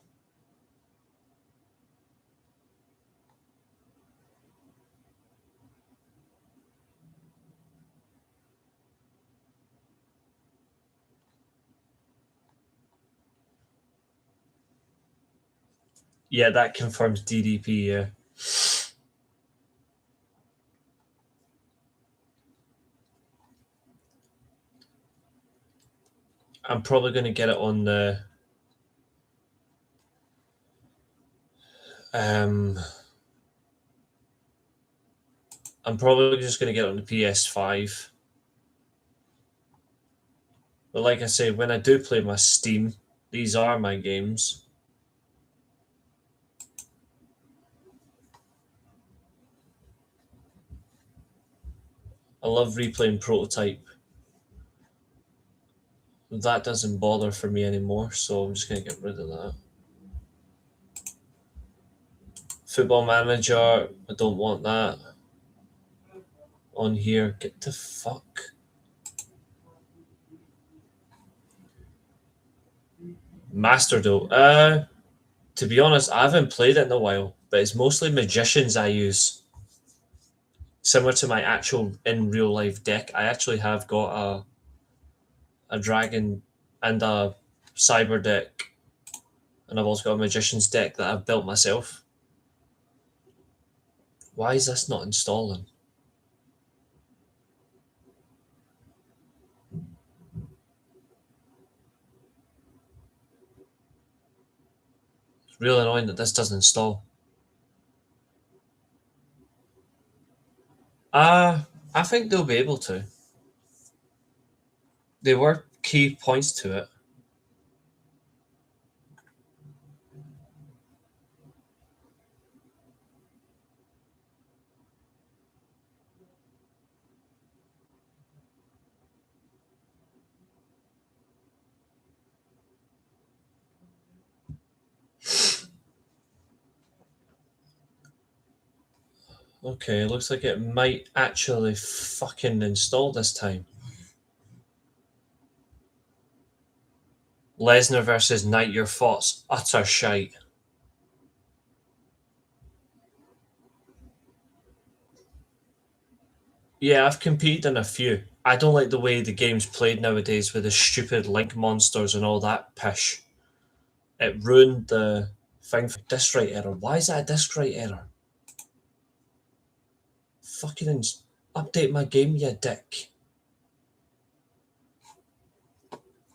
Yeah, that confirms DDP, yeah. I'm probably going to get it on the... I'm probably just going to get it on the PS5. But like I say, when I do play my Steam, these are my games. I love replaying Prototype. That doesn't bother for me anymore, so I'm just going to get rid of that. Football Manager, I don't want that on here. Get the fuck. Master Duel. To be honest, I haven't played it in a while, but it's mostly magicians I use. Similar to my actual in real life deck, I actually have got a dragon and a cyber deck, and I've also got a magician's deck that I've built myself. Why is this not installing? It's really annoying that this doesn't install. I think they'll be able to. There were key points to it. Okay, looks like it might actually fucking install this time. Lesnar versus Knight, your thoughts? Utter shite. Yeah, I've competed in a few. I don't like the way the game's played nowadays with the stupid link monsters and all that pish. It ruined the thing for disk write error. Why is that a disk write error? Fucking update my game, you dick.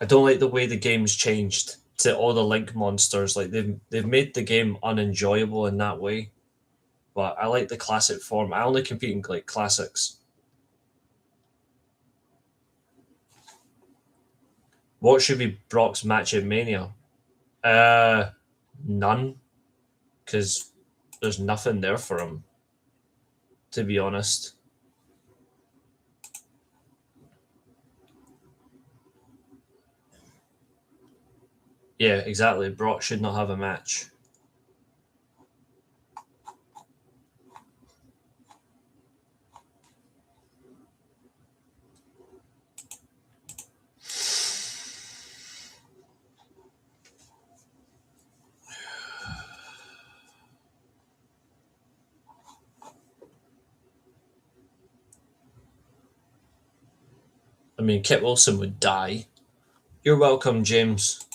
I don't like the way the game's changed to all the link monsters. Like they've made the game unenjoyable in that way. But I like the classic form. I only compete in like classics. What should be Brock's match at Mania? Uh, none, because there's nothing there for him. To be honest. Yeah, exactly. Brock should not have a match. I mean, Kit Wilson would die. You're welcome, James.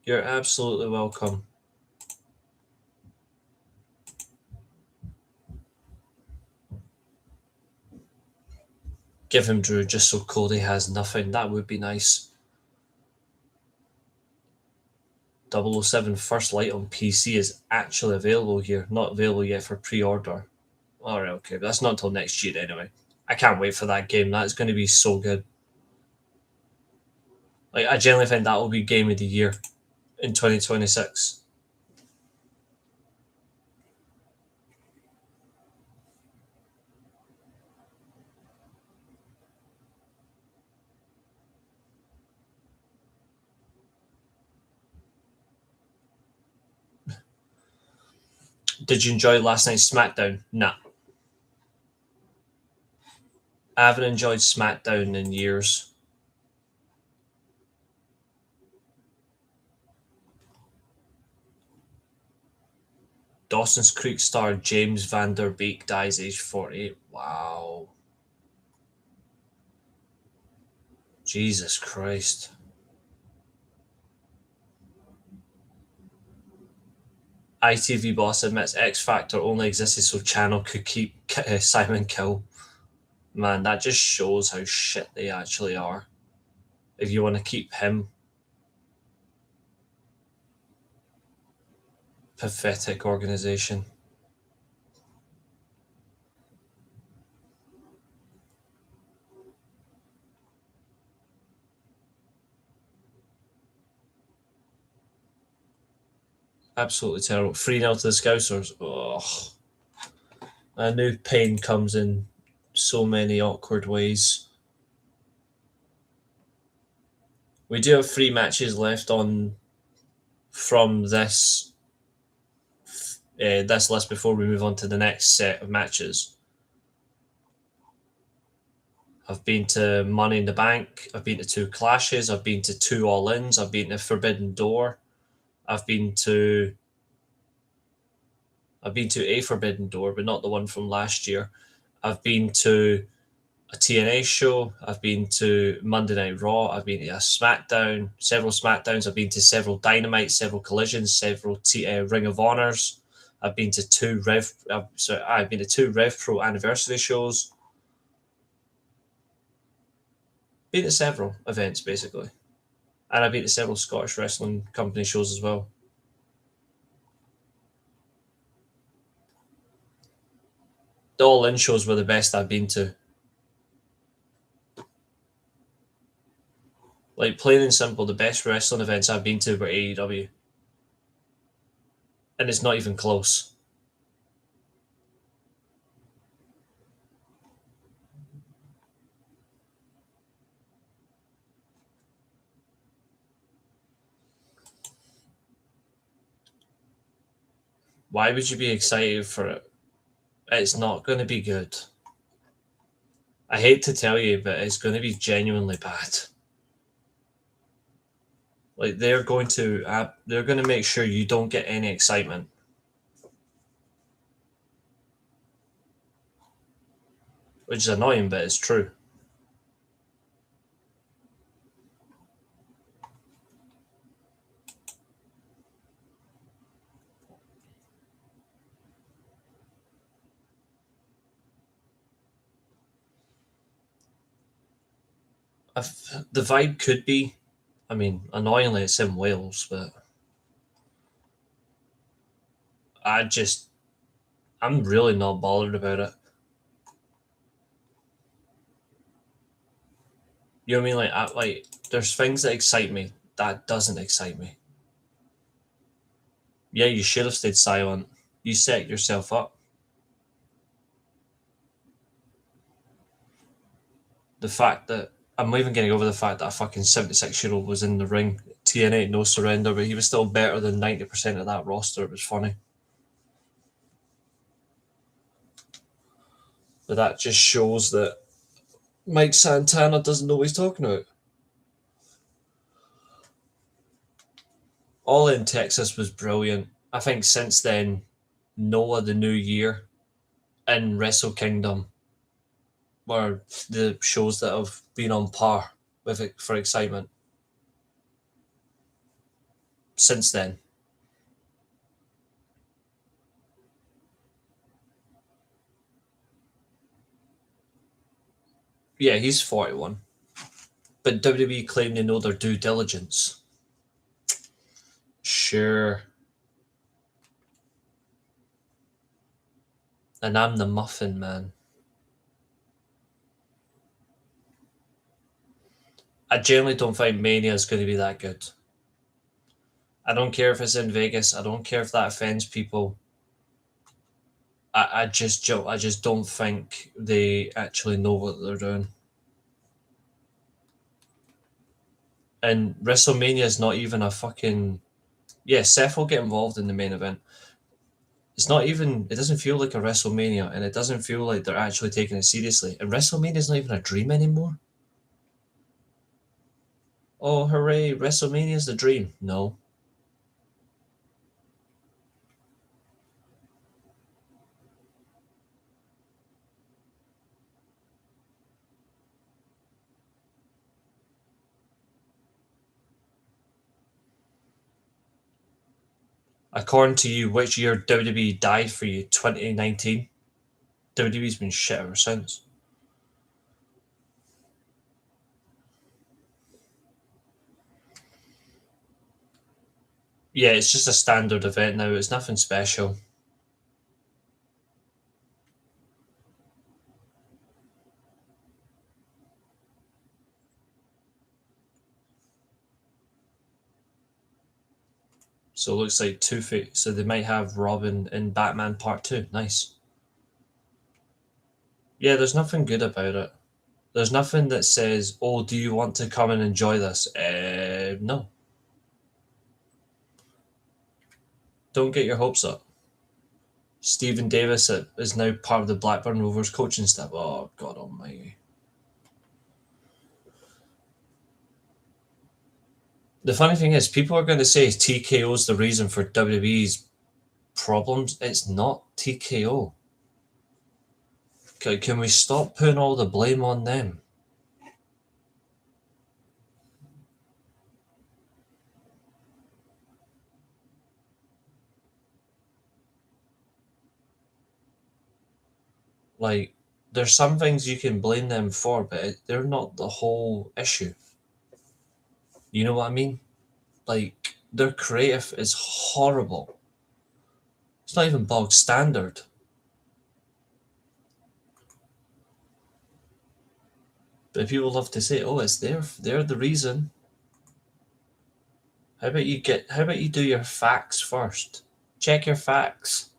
You're absolutely welcome. Give him Drew just so Cody has nothing. That would be nice. 007 First Light on PC is actually available here. Not available yet for pre-order. Alright, okay. But that's not until next year anyway. I can't wait for that game. That's going to be so good. Like, I genuinely think that will be game of the year in 2026. Did you enjoy last night's SmackDown? Nah. I haven't enjoyed SmackDown in years. Dawson's Creek star James Van Der Beek dies age 48. Wow. Jesus Christ. ITV boss admits X Factor only existed so Channel could keep Simon Kill. Man, that just shows how shit they actually are. If you want to keep him, pathetic organization. Absolutely terrible. 3-0 to the Scousers. Ugh. I knew pain comes in so many awkward ways. We do have 3 matches left on from this list before we move on to the next set of matches. I've been to Money in the Bank. I've been to 2 Clashes. I've been to 2 All-Ins. I've been to Forbidden Door. I've been to a Forbidden Door, but not the one from last year. I've been to a TNA show. I've been to Monday Night Raw. I've been to a SmackDown, several SmackDowns. I've been to several Dynamites, several Collisions, several Ring of Honors. I've been to I've been to 2 Rev Pro anniversary shows. Been to several events basically, and I've been to several Scottish Wrestling Company shows as well. The All-In shows were the best I've been to. Like, plain and simple, the best wrestling events I've been to were AEW. And it's not even close. Why would you be excited for it? It's not going to be good. I hate to tell you, but it's going to be genuinely bad. Like, they're going to make sure you don't get any excitement. which is annoying, but it's true. The vibe could be, I mean, annoyingly, it's in Wales, but I'm really not bothered about it. You know what I mean? Like, there's things that excite me. That doesn't excite me. Yeah, you should have stayed silent. You set yourself up. The fact that I'm not even getting over the fact that a fucking 76-year-old was in the ring. TNA no surrender, but he was still better than 90% of that roster. It was funny. But that just shows that Mike Santana doesn't know what he's talking about. All in Texas was brilliant. I think since then, Noah the New Year and Wrestle Kingdom were the shows that have been on par with it for excitement since then. Yeah, he's 41. But WWE claim they know their due diligence. Sure. And I'm the muffin man. I generally don't think Mania is going to be that good. I don't care if it's in Vegas. I don't care if that offends people. I just don't think they actually know what they're doing. And WrestleMania is not even a fucking. Yeah, Seth will get involved in the main event. It's not even. It doesn't feel like a WrestleMania, and it doesn't feel like they're actually taking it seriously. And WrestleMania is not even a dream anymore. Oh, hooray! WrestleMania is the dream. No, according to you, which year WWE died for you? 2019. WWE's been shit ever since. Yeah, it's just a standard event now. It's nothing special. So it looks like Two Face. So they might have Robin in Batman Part 2. Nice. Yeah, there's nothing good about it. There's nothing that says, oh, do you want to come and enjoy this? No. Don't get your hopes up. Stephen Davis is now part of the Blackburn Rovers coaching staff. Oh, God almighty. The funny thing is, people are going to say TKO is the reason for WWE's problems. It's not TKO. Can we stop putting all the blame on them? Like, there's some things you can blame them for, but they're not the whole issue. You know what I mean? Like, their creative is horrible. It's not even bog standard. But people love to say, "Oh, it's they're the reason." How about you do your facts first? Check your facts.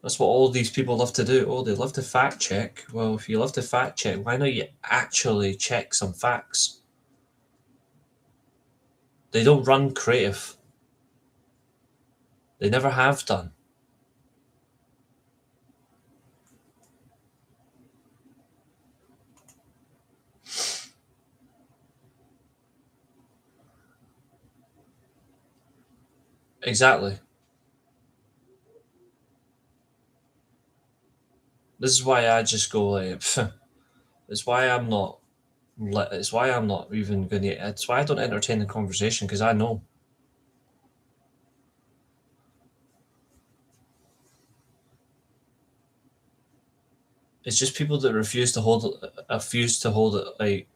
That's what all these people love to do. Oh, they love to fact check. Well, if you love to fact check, why not you actually check some facts? They don't run creative. They never have done. Exactly. This is why I just go like, it's why I'm not. It's why I'm not even going to. It's why I don't entertain the conversation because I know. It's just people that refuse to hold it like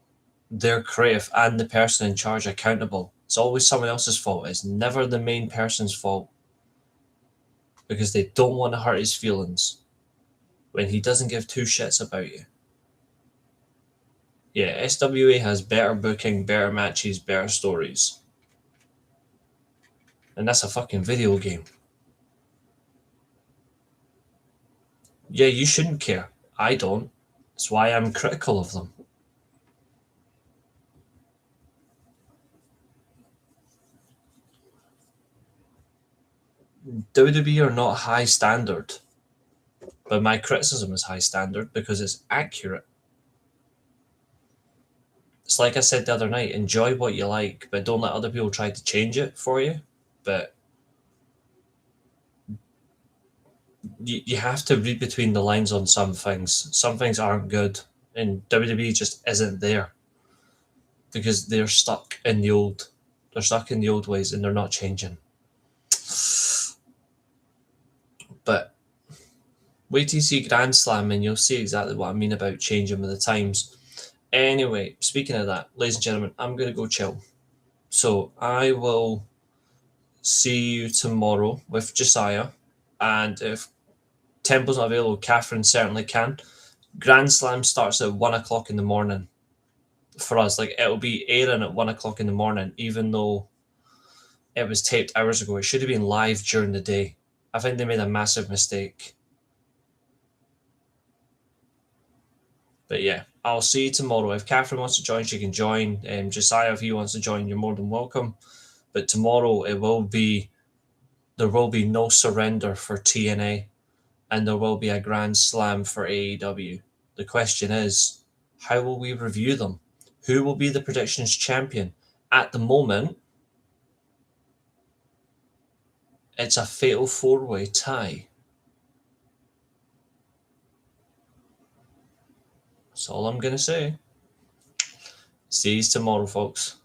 their creative and the person in charge accountable. It's always someone else's fault. It's never the main person's fault because they don't want to hurt his feelings when he doesn't give two shits about you. Yeah, SWA has better booking, better matches, better stories. And that's a fucking video game. Yeah, you shouldn't care. I don't. That's why I'm critical of them. WWE are not high standard, but my criticism is high standard because it's accurate. It's like I said the other night, enjoy what you like, but don't let other people try to change it for you. But you have to read between the lines on some things. Some things aren't good, and WWE just isn't there because they're stuck in the old ways and they're not changing. But wait till you see Grand Slam and you'll see exactly what I mean about changing with the times. Anyway, speaking of that, ladies and gentlemen, I'm going to go chill. So I will see you tomorrow with Josiah. And if Temple's not available, Catherine certainly can. Grand Slam starts at 1 o'clock in the morning for us. Like it'll be airing at 1 o'clock in the morning, even though it was taped hours ago. It should have been live during the day. I think they made a massive mistake. But yeah, I'll see you tomorrow. If Catherine wants to join, she can join. Josiah, if he wants to join, you're more than welcome. But tomorrow there will be no surrender for TNA, and there will be a Grand Slam for AEW. The question is, how will we review them? Who will be the predictions champion? At the moment, it's a fatal four-way tie. That's all I'm going to say. See you tomorrow, folks.